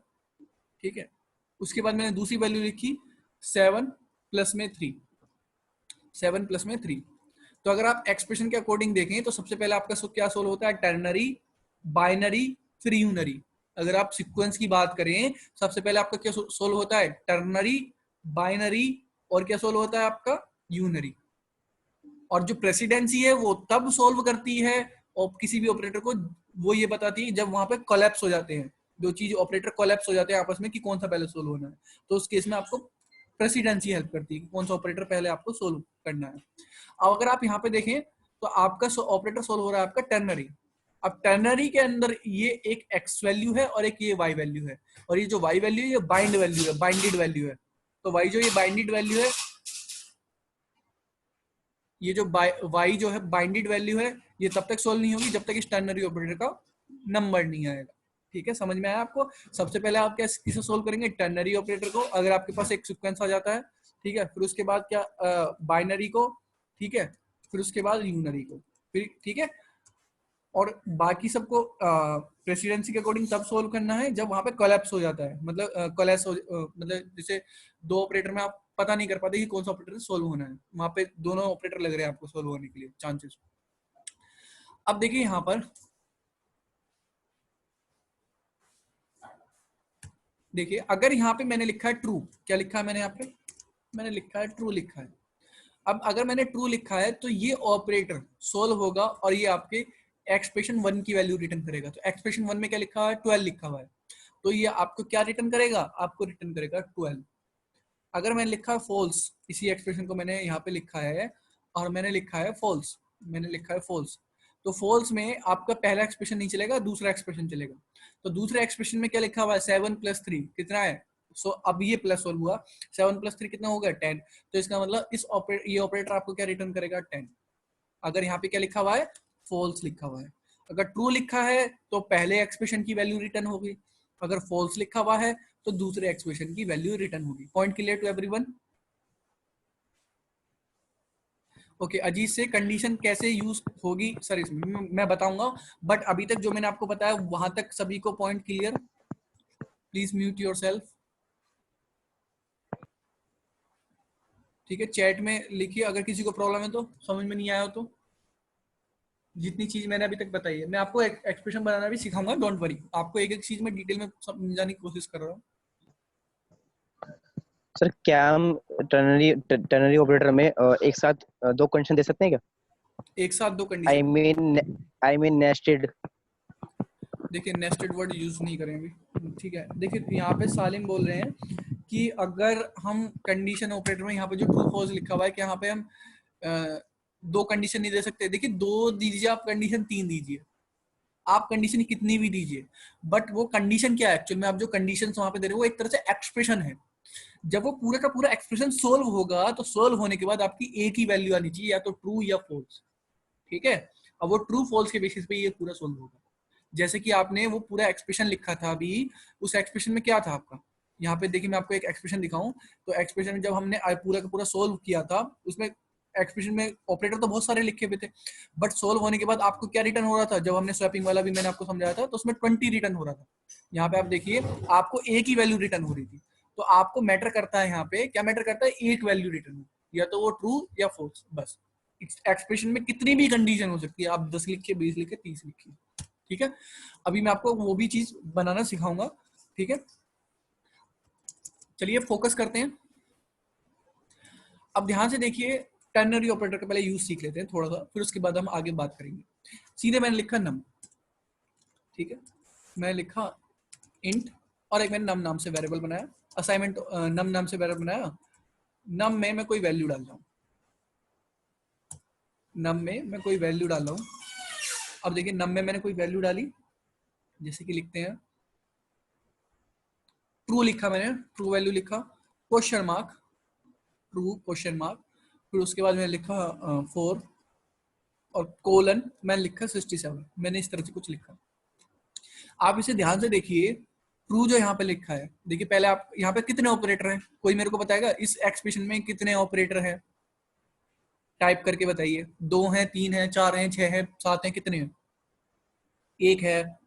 ठीक है, उसके बाद मैंने दूसरी वैल्यू लिखी 7 प्लस में 3, 7 प्लस में 3। तो अगर आप एक्सप्रेशन के अकॉर्डिंग देखें तो सबसे पहले आपका क्या सोल्व होता है, टर्नरी, बाइनरी, फिर यूनरी। अगर आप सीक्वेंस की बात करें, सबसे पहले आपका क्या सोल्व होता है, टर्नरी, बाइनरी, और क्या सोल्व होता है आपका, यूनरी। और जो प्रेसिडेंसी है वो तब सोल्व करती है और किसी भी ऑपरेटर को, वो ये बताती है जब वहां पे कोलैप्स हो जाते हैं, जो चीज ऑपरेटर कोलैप्स हो जाते हैं आपस में कि कौन सा पहले सोल्व होना है, तो उस केस में आपको प्रेसिडेंसी हेल्प करती है कि कौन सा ऑपरेटर पहले आपको सोल्व करना है। अब अगर आप यहाँ पे देखें तो आपका ऑपरेटर सोल्व हो रहा है आपका टर्नरी। अब टर्नरी के अंदर ये एक एक्स वैल्यू है और एक ये वाई वैल्यू है, और ये जो वाई वैल्यू है ये बाइंड वैल्यू है, बाइंडेड वैल्यू है। तो वाई जो ये बाइंडेड वैल्यू है, ये जो वाई जो है बाइंडेड वैल्यू है, ये तब तक सोल्व नहीं होगी जब तक इस टर्नरी ऑपरेटर का नंबर नहीं आएगा। ठीक है, समझ में आया आपको। सबसे पहले आप क्या किसे सोल्व करेंगे, टर्नरी ऑपरेटर को, अगर आपके पास एक सीक्वेंस आ जाता है, ठीक है, फिर उसके बाद क्या, बाइनरी को, ठीक है, फिर उसके बाद यूनरी को, फिर ठीक है, और बाकी सबको प्रेसिडेंसी के अकॉर्डिंग तब सोल्व करना है जब वहां पे कोलैप्स हो जाता है, मतलब कोलैप्स हो, मतलब जैसे दो ऑपरेटर में आप पता नहीं कर पाते कि कौन सा ऑपरेटर सोल्व होना है, वहां पे दोनों ऑपरेटर लग रहे हैं आपको सोल्व होने के लिए चांसेस। अब देखिए यहाँ पर, देखिए अगर यहाँ पे मैंने लिखा है ट्रू, क्या लिखा है मैंने यहाँ पे, मैंने लिखा है ट्रू लिखा है। अब अगर मैंने ट्रू लिखा है तो ये ऑपरेटर सोल्व होगा और ये आपके एक्सप्रेशन 1 की वैल्यू रिटर्न करेगा। तो एक्सप्रेशन 1 में क्या लिखा हुआ है, 12 लिखा हुआ है, तो ये आपको क्या रिटर्न करेगा, आपको रिटर्न करेगा 12। अगर मैंने लिखा है फॉल्स, इसी एक्सप्रेशन को मैंने यहाँ पे लिखा है और मैंने लिखा है फॉल्स, मैंने लिखा है फॉल्स, तो फॉल्स में आपका पहला एक्सप्रेशन नहीं चलेगा, दूसरा एक्सप्रेशन चलेगा। तो दूसरे एक्सप्रेशन में क्या लिखा हुआ है, 7 + 3 कितना है, सो अब ये प्लस सोल्व हुआ, 7 + 3 कितना हो गया, 10। तो इसका मतलब ये ऑपरेटर आपको क्या रिटर्न करेगा, 10। अगर यहाँ पे क्या लिखा हुआ है, फॉल्स लिखा हुआ है। अगर ट्रू लिखा है तो पहले एक्सप्रेशन की वैल्यू रिटर्न होगी, अगर फॉल्स लिखा हुआ है तो दूसरे एक्सप्रेशन की वैल्यू रिटर्न होगी। Point clear to everyone. Okay, Ajit से कंडीशन कैसे यूज होगी सर इसमें मैं बताऊंगा, बट अभी तक जो मैंने आपको बताया वहां तक सभी को point clear, please mute yourself. ठीक है, चैट में लिखिए अगर किसी को प्रॉब्लम है तो, समझ में नहीं आया हो तो। जितनी चीज मैंने अभी तक बताई है, मैं आपको एक्सप्रेशन बनाना भी सिखाऊंगा, डोंट वरी, आपको एक एक चीज में डिटेल में समझाने की कोशिश कर रहा हूँ। सर क्या हम टर्नरी ऑपरेटर में एक साथ दो कंडीशन दे सकते हैं क्या? एक साथ दो कंडीशन, आई मीन नेस्टेड। देखिए नेस्टेड वर्ड यूज नहीं करेंगे, ठीक है। देखिए यहाँ पे सालिम बोल रहे हैं कि अगर हम कंडीशन ऑपरेटर में यहाँ पे जो ट्रू फॉल्स लिखा हुआ है कि यहाँ पे हम दो कंडीशन नहीं दे सकते, देखिए दो दीजिए आप कंडीशन, तीन दीजिए आप कंडीशन कितनी भी दीजिए, बट वो कंडीशन क्या है एक्चुअल में, आप जो कंडीशन वहां पे दे रहे हो वो एक तरह से एक्सप्रेशन है। जब वो पूरा का पूरा एक्सप्रेशन सोल्व होगा तो सोल्व होने के बाद आपकी एक ही वैल्यू आनी चाहिए, या तो ट्रू या फॉल्स, ठीक है। अब वो ट्रू फॉल्स के बेसिस पे ये पूरा सोल्व होगा। जैसे कि आपने वो पूरा एक्सप्रेशन लिखा था अभी, उस एक्सप्रेशन में क्या था आपका, यहाँ पे देखिए मैं आपको एक एक्सप्रेशन दिखाऊं, तो एक्सप्रेशन में जब हमने पूरा का पूरा सोल्व किया था, उसमें एक्सप्रेशन में ऑपरेटर तो बहुत सारे लिखे हुए थे, बट सोल्व होने के बाद आपको क्या रिटर्न हो रहा था, जब हमने स्वैपिंग वाला भी मैंने आपको समझाया था, तो उसमें 20 रिटर्न हो रहा था। यहाँ पे आप देखिए आपको एक ही वैल्यू रिटर्न हो रही थी। तो आपको मैटर करता है यहाँ पे, क्या मैटर करता है, एक वैल्यू रिटर्न हो, या तो वो ट्रू या फॉल्स, बस। एक्सप्रेशन में कितनी भी कंडीशन हो सकती है, आप 10 लिखिए, 20 लिखिए, 30 लिखिए, ठीक है। अभी मैं आपको वो भी चीज बनाना सिखाऊंगा, ठीक है। चलिए फोकस करते हैं। अब ध्यान से देखिए, टर्नरी ऑपरेटर का पहले यूज सीख लेते हैं थोड़ा सा, फिर उसके बाद हम आगे बात करेंगे। सीधे मैंने लिखा नम, ठीक है, मैंने लिखा इंट, और एक मैंने नम नाम से वेरिएबल बनाया, असाइनमेंट नम नाम से वेरिएबल बनाया। नम में मैं कोई वैल्यू डाल रहा हूँ, नम में मैं कोई वैल्यू डाल रहा हूँ। अब देखिए नम में मैंने कोई वैल्यू डाली, जैसे कि लिखते हैं ट्रू, लिखा मैंने ट्रू वैल्यू लिखा, question mark, true question mark, फिर उसके बाद मैंने लिखा 4, और कोलन मैंने लिखा 67, मैंने इस तरह से कुछ लिखा। आप इसे ध्यान से देखिए, ट्रू जो यहाँ पे लिखा है, देखिए पहले आप यहाँ पे कितने ऑपरेटर हैं, कोई मेरे को बताएगा इस एक्सप्रेशन में कितने ऑपरेटर हैं, टाइप करके बताइए। 2 हैं, 3 हैं, 4 हैं, 6 हैं, 7 हैं, कितने हैं, एक है।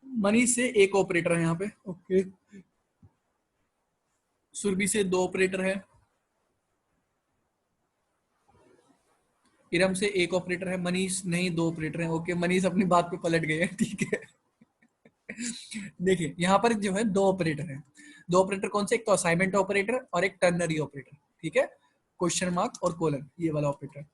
मनीष से एक ऑपरेटर है यहाँ पे, ओके। सुरभि से 2 ऑपरेटर है, इरम से एक ऑपरेटर है, मनीष नहीं 2 ऑपरेटर है, ओके। मनीष अपनी बात पे पलट गए हैं, ठीक है। देखिए यहाँ पर जो है 2 ऑपरेटर है, 2 ऑपरेटर कौन से, एक तो असाइनमेंट ऑपरेटर और एक टर्नरी ऑपरेटर, ठीक है, क्वेश्चन मार्क और कोलन, ये वाला ऑपरेटर।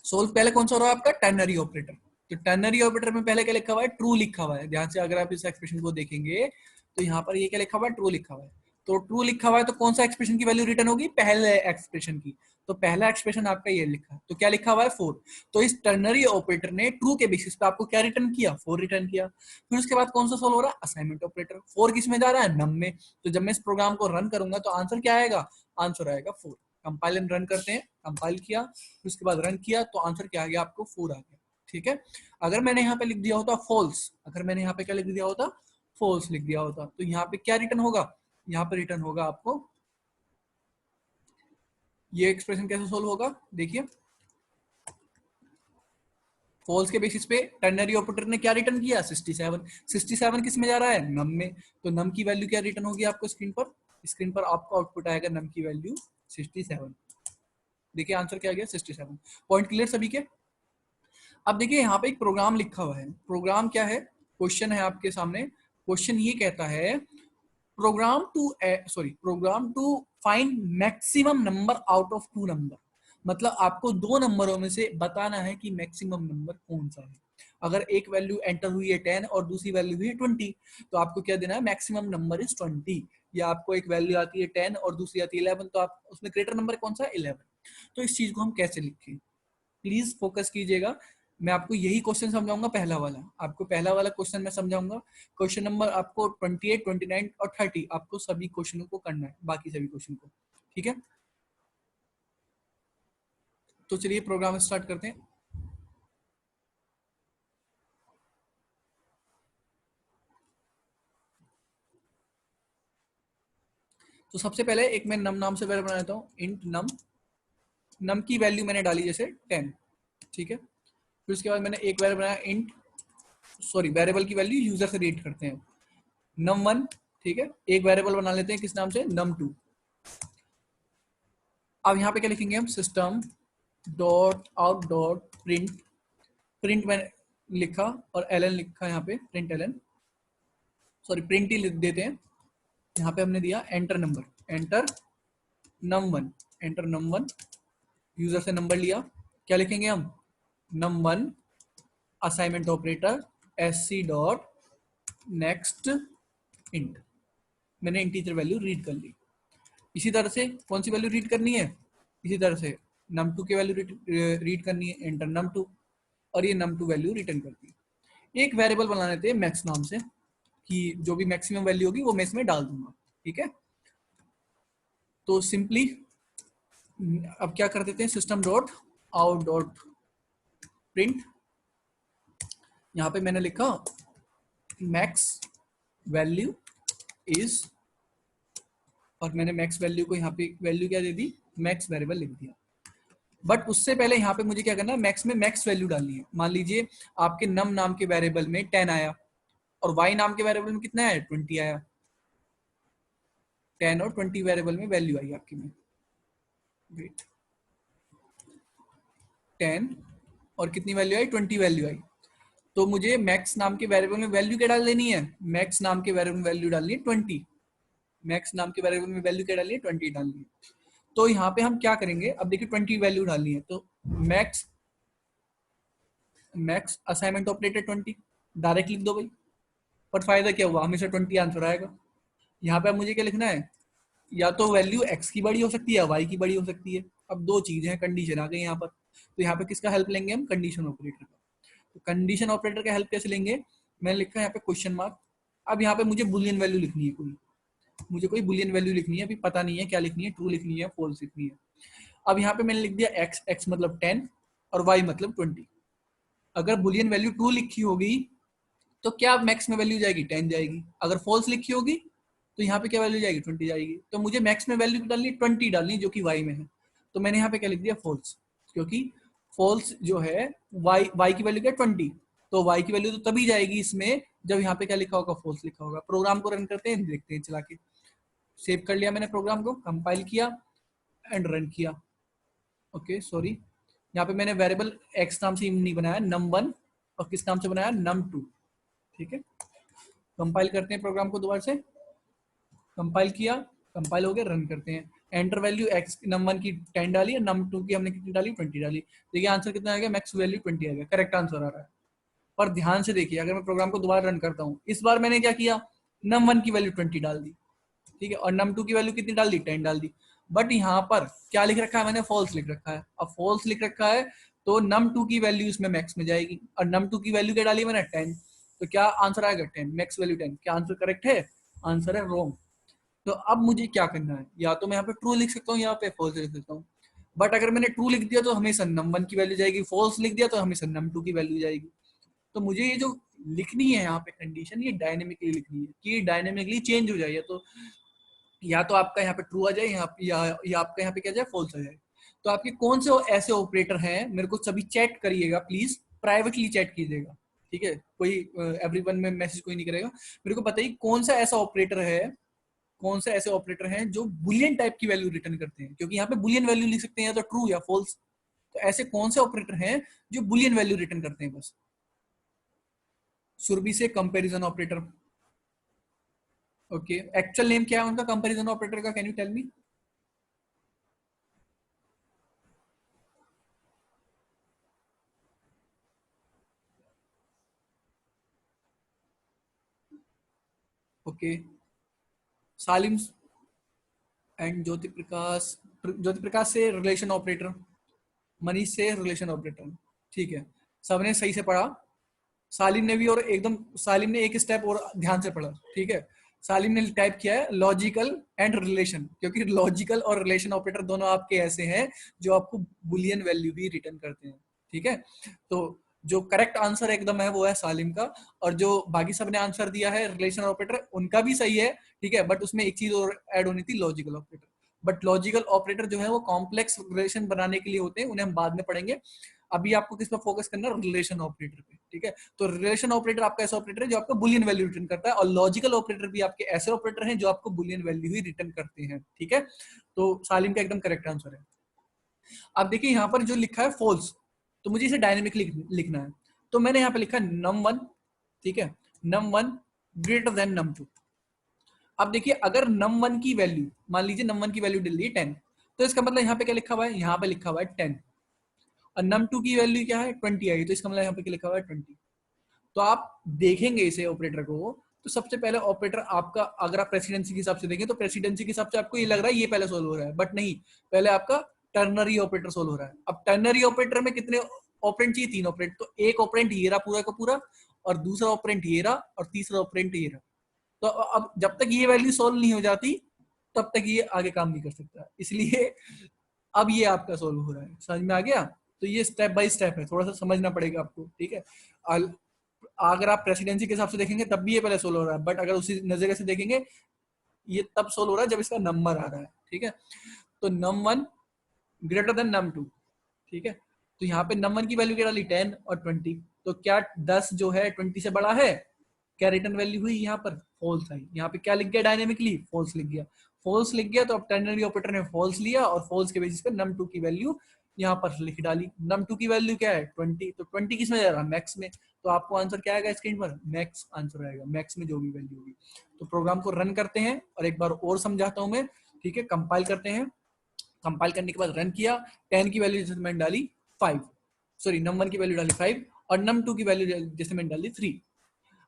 सोल्व पहले कौन सा हो रहा है आपका, टर्नरी ऑपरेटर। तो टर्नरी ऑपरेटर में पहले क्या लिखा हुआ है, ट्रू लिखा हुआ है। ध्यान से अगर आप इस एक्सप्रेशन को देखेंगे तो यहाँ पर ये क्या लिखा हुआ है, ट्रू लिखा हुआ है। तो ट्रू लिखा हुआ है तो कौन सा एक्सप्रेशन की वैल्यू रिटर्न होगी, पहले एक्सप्रेशन की। तो पहला एक्सप्रेशन आपका ये लिखा, तो क्या लिखा हुआ है, 4। तो इस टर्नरी ऑपरेटर ने ट्रू के बेसिस पे आपको क्या रिटर्न किया, 4 रिटर्न किया। फिर उसके बाद कौन सा सोल्व हो रहा है, असाइनमेंट ऑपरेटर। 4 किस में जा रहा है, नम में। तो जब मैं इस प्रोग्राम को रन करूंगा तो आंसर क्या आएगा, आंसर आएगा 4। कंपाइल एंड रन करते हैं, कंपाइल किया, फिर उसके बाद रन किया, तो आंसर क्या आ गया आपको, 4 आ गया, ठीक है। अगर मैंने यहाँ पे लिख दिया होता फॉल्स, अगर मैंने यहाँ पे क्या लिख दिया होता, फॉल्स लिख दिया होता, तो यहाँ पे क्या रिटर्न होगा, यहाँ पे रिटर्न होगा आपको, ये एक्सप्रेशन कैसे सोल्व होगा, देखिए फॉल्स के बेसिस पे टर्नरी ऑपरेटर ने क्या रिटर्न किया, 67। 67 किस में जा रहा है, नम में। तो नम की वैल्यू क्या रिटर्न होगी आपको स्क्रीन पर, स्क्रीन पर आपको आउटपुट आएगा नम की वैल्यू 67। देखिए आंसर क्या आ गया, 67। पॉइंट क्लियर सभी के। अब देखिए यहाँ पे एक प्रोग्राम लिखा हुआ है, प्रोग्राम क्या है, क्वेश्चन है आपके सामने। क्वेश्चन ये कहता है program to find maximum number out of 2 number. मतलब आपको 2 नंबरों में से बताना है कि मैक्सिमम नंबर कौन सा है। अगर एक वैल्यू एंटर हुई है 10 और दूसरी वैल्यू हुई है 20, तो आपको क्या देना है, मैक्सिमम नंबर इज 20। या आपको एक वैल्यू आती है 10 और दूसरी आती है 11, तो आप उसमें ग्रेटर नंबर कौन सा है, 11। तो इस चीज को हम कैसे लिखें, प्लीज फोकस कीजिएगा। मैं आपको यही क्वेश्चन समझाऊंगा, पहला वाला आपको, पहला वाला क्वेश्चन मैं समझाऊंगा। क्वेश्चन नंबर आपको 28, 29 और 30 आपको सभी क्वेश्चनों को करना है, बाकी सभी क्वेश्चन को, ठीक है। तो चलिए प्रोग्राम स्टार्ट करते हैं। तो सबसे पहले एक मैं नम नाम से वेरिएबल बना लेता हूँ, इंट नम। नम की वैल्यू मैंने डाली जैसे 10, ठीक है। फिर उसके बाद मैंने एक वेरिएबल बनाया इंट, वेरिएबल की वैल्यू यूजर से रीड करते हैं, num1, ठीक है। एक वेरिएबल बना लेते हैं किस नाम से, num2। अब यहाँ पे क्या लिखेंगे हम, system dot out dot print, print मैंने लिखा और एलन लिखा, यहाँ पे प्रिंट एलन, प्रिंट ही लिख देते हैं। यहाँ पे हमने दिया enter number, enter num1, enter num1। User से नंबर लिया, क्या लिखेंगे हम, num1 assignment operator sc dot next int, मैंने इंटीजर वैल्यू रीड कर ली। इसी तरह से कौन सी वैल्यू रीड करनी है, इसी तरह से num2 की वैल्यू रीड करनी है, एंटर num2, और ये num2 वैल्यू रिटर्न करती है। एक वेरिएबल बना लेते हैं मैक्स नाम से, कि जो भी मैक्सिमम वैल्यू होगी वो मैं इसमें डाल दूंगा, ठीक है। तो सिंपली अब क्या कर देते हैं, system dot out dot print, यहाँ पे मैंने लिखा मैक्स वैल्यू इज, और मैंने मैक्स वैल्यू को यहाँ पे वैल्यू क्या दे दी, मैक्स वेरिएबल लिख दिया। बट उससे पहले यहाँ पे मुझे क्या करना है, मैक्स में मैक्स वैल्यू डालनी है। मान लीजिए आपके नम नाम के वेरिएबल में 10 आया और वाई नाम के वेरिएबल में कितना आया, 20 आया। 10 और 20 वेरिएबल में वैल्यू आई आपकी में, वेट 10 और कितनी वैल्यू आई, 20 वैल्यू आई। तो मुझे मैक्स नाम के वेरिएबल में वैल्यू क्या डाल देनी है, मैक्स नाम के वेरिएबल में वैल्यू डालनी है 20, मैक्स नाम के वेरिएबल में वैल्यू क्या डालनी है, 20 डालनी है। तो यहाँ पे हम क्या करेंगे, अब देखिए 20 वैल्यू डालनी है, तो max max assignment operator 20 direct लिख दो भाई। पर फायदा क्या हुआ, हमेशा 20 आंसर आएगा। यहाँ पे अब मुझे क्या लिखना है, या तो वैल्यू x की बड़ी हो सकती है या y की बड़ी हो सकती है। अब दो चीजें हैं, कंडीशन आ गई यहाँ पर। तो यहाँ पे किसका हेल्प लेंगे हम, कंडीशन ऑपरेटर का। तो कंडीशन ऑपरेटर का हेल्प कैसे लेंगे, मैंने लिखा है यहाँ पे क्वेश्चन मार्क। अब यहाँ पे मुझे बुलियन वैल्यू लिखनी है, मुझे कोई बुलियन वैल्यू लिखनी है, अभी पता नहीं है क्या लिखनी है, ट्रू लिखनी है, फॉल्स लिखनी है। अब यहाँ पे मैंने लिख दिया x मतलब 10 और y मतलब 20। अगर बुलियन वैल्यू ट्रू लिखी होगी तो क्या मैक्स में वैल्यू जाएगी, 10 जाएगी। अगर फॉल्स लिखी होगी तो यहाँ पे क्या वैल्यू जाएगी, 20 जाएगी। तो मुझे मैक्स में वैल्यू डालनी 20 डालनी, जो कि y में है। तो मैंने यहाँ पे क्या लिख दिया, फॉल्स, क्योंकि फॉल्स जो है y की वैल्यू क्या 20, तो y की वैल्यू तो तभी जाएगी इसमें जब यहाँ पे क्या लिखा होगा, फॉल्स लिखा होगा। प्रोग्राम को रन करते हैं, देखते हैं चला के। सेव कर लिया मैंने प्रोग्राम को, कंपाइल किया एंड रन किया। ओके सॉरी, यहाँ पे मैंने वेरिएबल x नाम से नहीं बनाया, num1, और किस नाम से बनाया, num2, ठीक है। कंपाइल करते हैं प्रोग्राम को दोबारा से, कंपाइल किया, कंपाइल हो गया, रन करते हैं। एंटर वैल्यू x num1 की 10 डाली और num2 की हमने कितनी डाली, 20 डाली। देखिए आंसर कितना आ गया, मैक्स वैल्यू 20 आ गया, करेक्ट आंसर आ रहा है। पर ध्यान से देखिए, अगर मैं प्रोग्राम को दोबारा रन करता हूँ, इस बार मैंने क्या किया, num1 की वैल्यू 20 डाल दी, ठीक है, और num2 की वैल्यू कितनी डाल दी, 10 डाल दी। बट यहाँ पर क्या लिख रखा है, मैंने फॉल्स लिख रखा है। अब फॉल्स लिख रखा है तो num2 की वैल्यू इसमें मैक्स में जाएगी, और num2 की वैल्यू क्या डाली मैंने, 10। तो क्या आंसर आएगा, 10, मैक्स वैल्यू 10। क्या आंसर करेक्ट है, आंसर है रॉन्ग। तो अब मुझे क्या करना है, या तो मैं यहाँ पे ट्रू लिख सकता हूँ, यहाँ पे फॉल्स लिख सकता हूँ। बट अगर मैंने ट्रू लिख दिया तो हमेशा num1 की वैल्यू जाएगी, फॉल्स लिख दिया तो हमेशा num2 की वैल्यू जाएगी। तो मुझे ये जो लिखनी है यहाँ पे कंडीशन, ये डायनेमिकली लिखनी है, कि ये डायनेमिकली चेंज हो जाए। तो या तो आपका यहाँ पे ट्रू आ जाए, या आपका यहाँ पे क्या जाए, फॉल्स आ जाए। तो आपके कौन से ऐसे ऑपरेटर हैं, मेरे को सभी चैट करिएगा प्लीज, प्राइवेटली चैट कीजिएगा, ठीक है। कोई एवरीवन में मैसेज कोई नहीं करेगा। मेरे को बताइए कौन सा ऐसा ऑपरेटर है, कौन से ऐसे ऑपरेटर हैं जो बुलियन टाइप की वैल्यू रिटर्न करते हैं, क्योंकि यहाँ पे बुलियन वैल्यू लिख सकते हैं या तो ट्रू या फॉल्स। तो ऐसे कौन से ऑपरेटर हैं जो बुलियन वैल्यू रिटर्न करते हैं बस। सुरभि से comparison operator, okay. Actual name क्या है उनका कंपैरिजन ऑपरेटर का, can you tell me. Okay, Salim and Jyoti Prakash से रिलेशन ऑपरेटर, मनीष से रिलेशन ऑपरेटर, ठीक है। सबने सही से पढ़ा, सालिम ने भी, और एकदम सालिम ने एक स्टेप और ध्यान से पढ़ा, ठीक है। सालिम ने टाइप किया है लॉजिकल एंड रिलेशन, क्योंकि लॉजिकल और रिलेशन ऑपरेटर दोनों आपके ऐसे हैं जो आपको बुलियन वैल्यू भी रिटर्न करते हैं, ठीक है। तो जो करेक्ट आंसर एकदम है वो है सालिम का, और जो बाकी सब ने आंसर दिया है रिलेशन ऑपरेटर, उनका भी सही है, ठीक है। बट उसमें एक चीज और ऐड होनी थी, logical operator. But logical operator जो है वो कॉम्प्लेक्स रिलेशन बनाने के लिए होते हैं, उन्हें हम बाद में पढ़ेंगे। अभी आपको किस पे फोकस करना है, रिलेशन ऑपरेटर पे, ठीक है। तो रिलेशन ऑपरेटर आपका ऐसा ऑपरेटर है जो आपको बुलियन वैल्यू रिटर्न करता है, और लॉजिकल ऑपरेटर भी आपके ऐसे ऑपरेटर हैं जो आपको बुलियन वैल्यू ही रिटर्न करते हैं, ठीक है। तो सालिम का एकदम करेक्ट आंसर है। अब देखिए यहाँ पर जो लिखा है फॉल्स, तो मुझे इसे डायनेमिक लिखना है। तो मैंने यहाँ पे लिखा num1, ठीक है, num1 ग्रेटर देन num2। अब देखिए अगर num1 की वैल्यू, मान लीजिए num1 की वैल्यू डाल दी 10, तो इसका मतलब यहाँ पे क्या लिखा हुआ है, यहाँ पे लिखा हुआ है 10, और num2 की वैल्यू क्या है 20 आई, तो इसका मतलब यहाँ पे क्या लिखा हुआ है 20। तो आप देखेंगे इसे ऑपरेटर को, तो सबसे पहले ऑपरेटर आपका, अगर आप प्रेसिडेंसी के हिसाब से देखें तो प्रेसिडेंसी के हिसाब से आपको ये लग रहा है ये पहले सोल्व हो रहा है, बट नहीं, पहले आपका टर्नरी ऑपरेटर सोल्व हो रहा है। अब टर्नरी ऑपरेटर में कितने ऑपरेंट चाहिए? 3 ऑपरेंट। तो एक ऑपरेंट ये रहा पूरा का पूरा, और दूसरा ऑपरेंट ये रहा, और तीसरा ऑपरेंट ये रहा। तो अब जब तक ये वैल्यू सोल्व नहीं हो जाती तब तक ये आगे काम नहीं कर सकता, इसलिए अब ये आपका सोल्व हो रहा है। समझ में आ गया? तो ये स्टेप बाय स्टेप है, थोड़ा सा समझना पड़ेगा आपको, ठीक है। अगर आप प्रेसिडेंसी के हिसाब से देखेंगे तब भी ये पहले सोल्व हो रहा है, बट अगर उसी नजरिए से देखेंगे ये तब सोल्व हो रहा है जब इसका नंबर आ रहा है, ठीक है। तो num1 ग्रेटर देन num2, ठीक है। तो यहाँ पे num1 की वैल्यू क्या डाली 10 और 20, तो क्या 10 जो है 20 से बड़ा है? क्या रिटर्न वैल्यू हुई यहाँ पर? फॉल्स आई। यहाँ पे क्या लिख गया डायनेमिकली? फॉल्स लिख गया। फॉल्स लिख गया तो अब टर्नरी ऑपरेटर ने फॉल्स लिया और फॉल्स के बेसिस पे num2 की वैल्यू यहाँ पर लिख डाली। num2 की वैल्यू क्या है 20, तो 20 किस में जा रहा है? मैक्स में। तो आपको आंसर क्या आएगा स्क्रीन पर? मैक्स आंसर आएगा, मैक्स में जो भी वैल्यू होगी। तो प्रोग्राम को रन करते हैं और एक बार और समझाता हूं मैं, ठीक है। कंपाइल करते हैं, कंपाइल करने के बाद रन किया, 10 की वैल्यू जैसे मैंने डाली 5, सॉरी num1 की वैल्यू डाली 5 और num2 की वैल्यू जैसे मैंने डाली 3।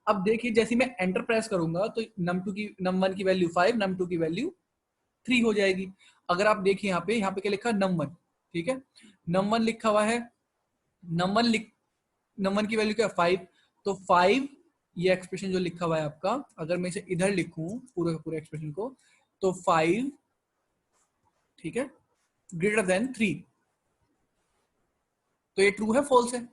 अब देखिए जैसे मैं एंटर प्रेस करूंगा तो num1 की वैल्यू 5, num2 की वैल्यू 3 हो जाएगी। अगर आप देखिए यहाँ पे क्या लिखा है? num1, ठीक है। num1 लिखा हुआ है, num1 की वैल्यू क्या 5, तो 5 ये एक्सप्रेशन जो लिखा हुआ है आपका, अगर मैं इसे इधर लिखूं पूरे पूरे एक्सप्रेशन को, तो 5, ठीक है, ग्रेटर देन 3, तो ये ट्रू है फॉल्स है?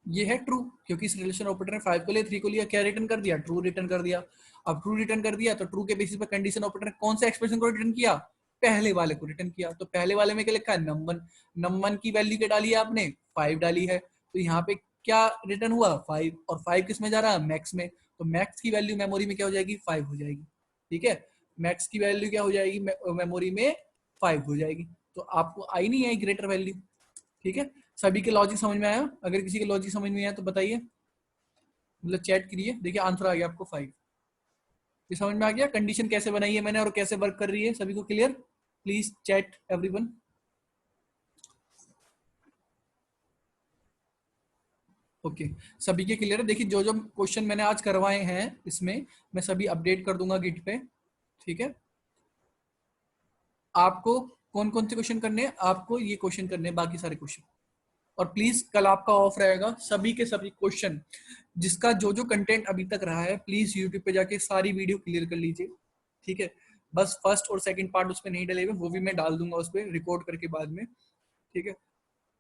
ये है ट्रू, क्योंकि इस रिलेशन ऑपरेटर ने 5 को लिया 3 को लिया, क्या रिटर्न कर दिया? ट्रू रिटर्न कर दिया। अब ट्रू रिटर्न कर दिया तो ट्रू के बेसिस पर कंडीशन ऑपरेटर ने कौन से एक्सप्रेशन को रिटर्न किया? पहले वाले को रिटर्न किया। तो पहले वाले में क्या लिखा है? num1 की वैल्यू क्या डाली है आपने? 5 डाली है, तो यहाँ पे क्या रिटर्न हुआ? 5, और 5 किस में जा रहा है? मैक्स में। तो मैक्स की वैल्यू मेमोरी में क्या हो जाएगी? 5 हो जाएगी, ठीक है। मैक्स की वैल्यू क्या हो जाएगी मेमोरी में? 5 हो जाएगी। तो आपको आई नहीं आई ग्रेटर वैल्यू, ठीक है। सभी के लॉजिक समझ में आया? अगर किसी के लॉजिक समझ में आया तो बताइए, मतलब चैट करिए। देखिए आंसर आ गया आपको 5। ये समझ में आ गया कंडीशन कैसे बनाई है मैंने और कैसे वर्क कर रही है? सभी को clear? Please chat everyone. Okay, सभी के क्लियर है? देखिए जो जो क्वेश्चन मैंने आज करवाए हैं इसमें मैं सभी अपडेट कर दूंगा गिट पे, ठीक है। आपको कौन कौन से क्वेश्चन करने हैं? आपको ये क्वेश्चन करने हैं, बाकी सारे क्वेश्चन। और प्लीज कल आपका ऑफ रहेगा, सभी के सभी क्वेश्चन जिसका जो जो कंटेंट अभी तक रहा है प्लीज यूट्यूब पे जाके सारी वीडियो क्लियर कर लीजिए, ठीक है। बस फर्स्ट और सेकंड पार्ट उसमें नहीं डले हुए, वो भी मैं डाल दूंगा उस पर रिकॉर्ड करके बाद में, ठीक है।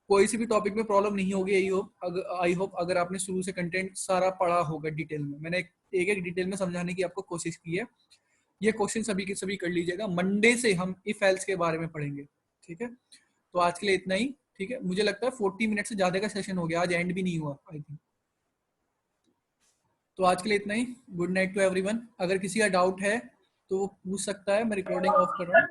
कोई सी भी टॉपिक में प्रॉब्लम नहीं होगी। आई होप अगर आपने शुरू से कंटेंट सारा पढ़ा होगा डिटेल में, मैंने एक एक डिटेल में समझाने की आपको कोशिश की है। ये क्वेश्चन सभी के सभी कर लीजिएगा। मंडे से हम इफ एल्स के बारे में पढ़ेंगे, ठीक है। तो आज के लिए इतना ही, ठीक है। मुझे लगता है 40 मिनट से ज्यादा का सेशन हो गया, आज एंड भी नहीं हुआ आई थिंक। तो आज के लिए इतना ही। Good night to everyone. अगर किसी का डाउट है तो वो पूछ सकता है, मैं रिकॉर्डिंग ऑफ कर रहा हूँ।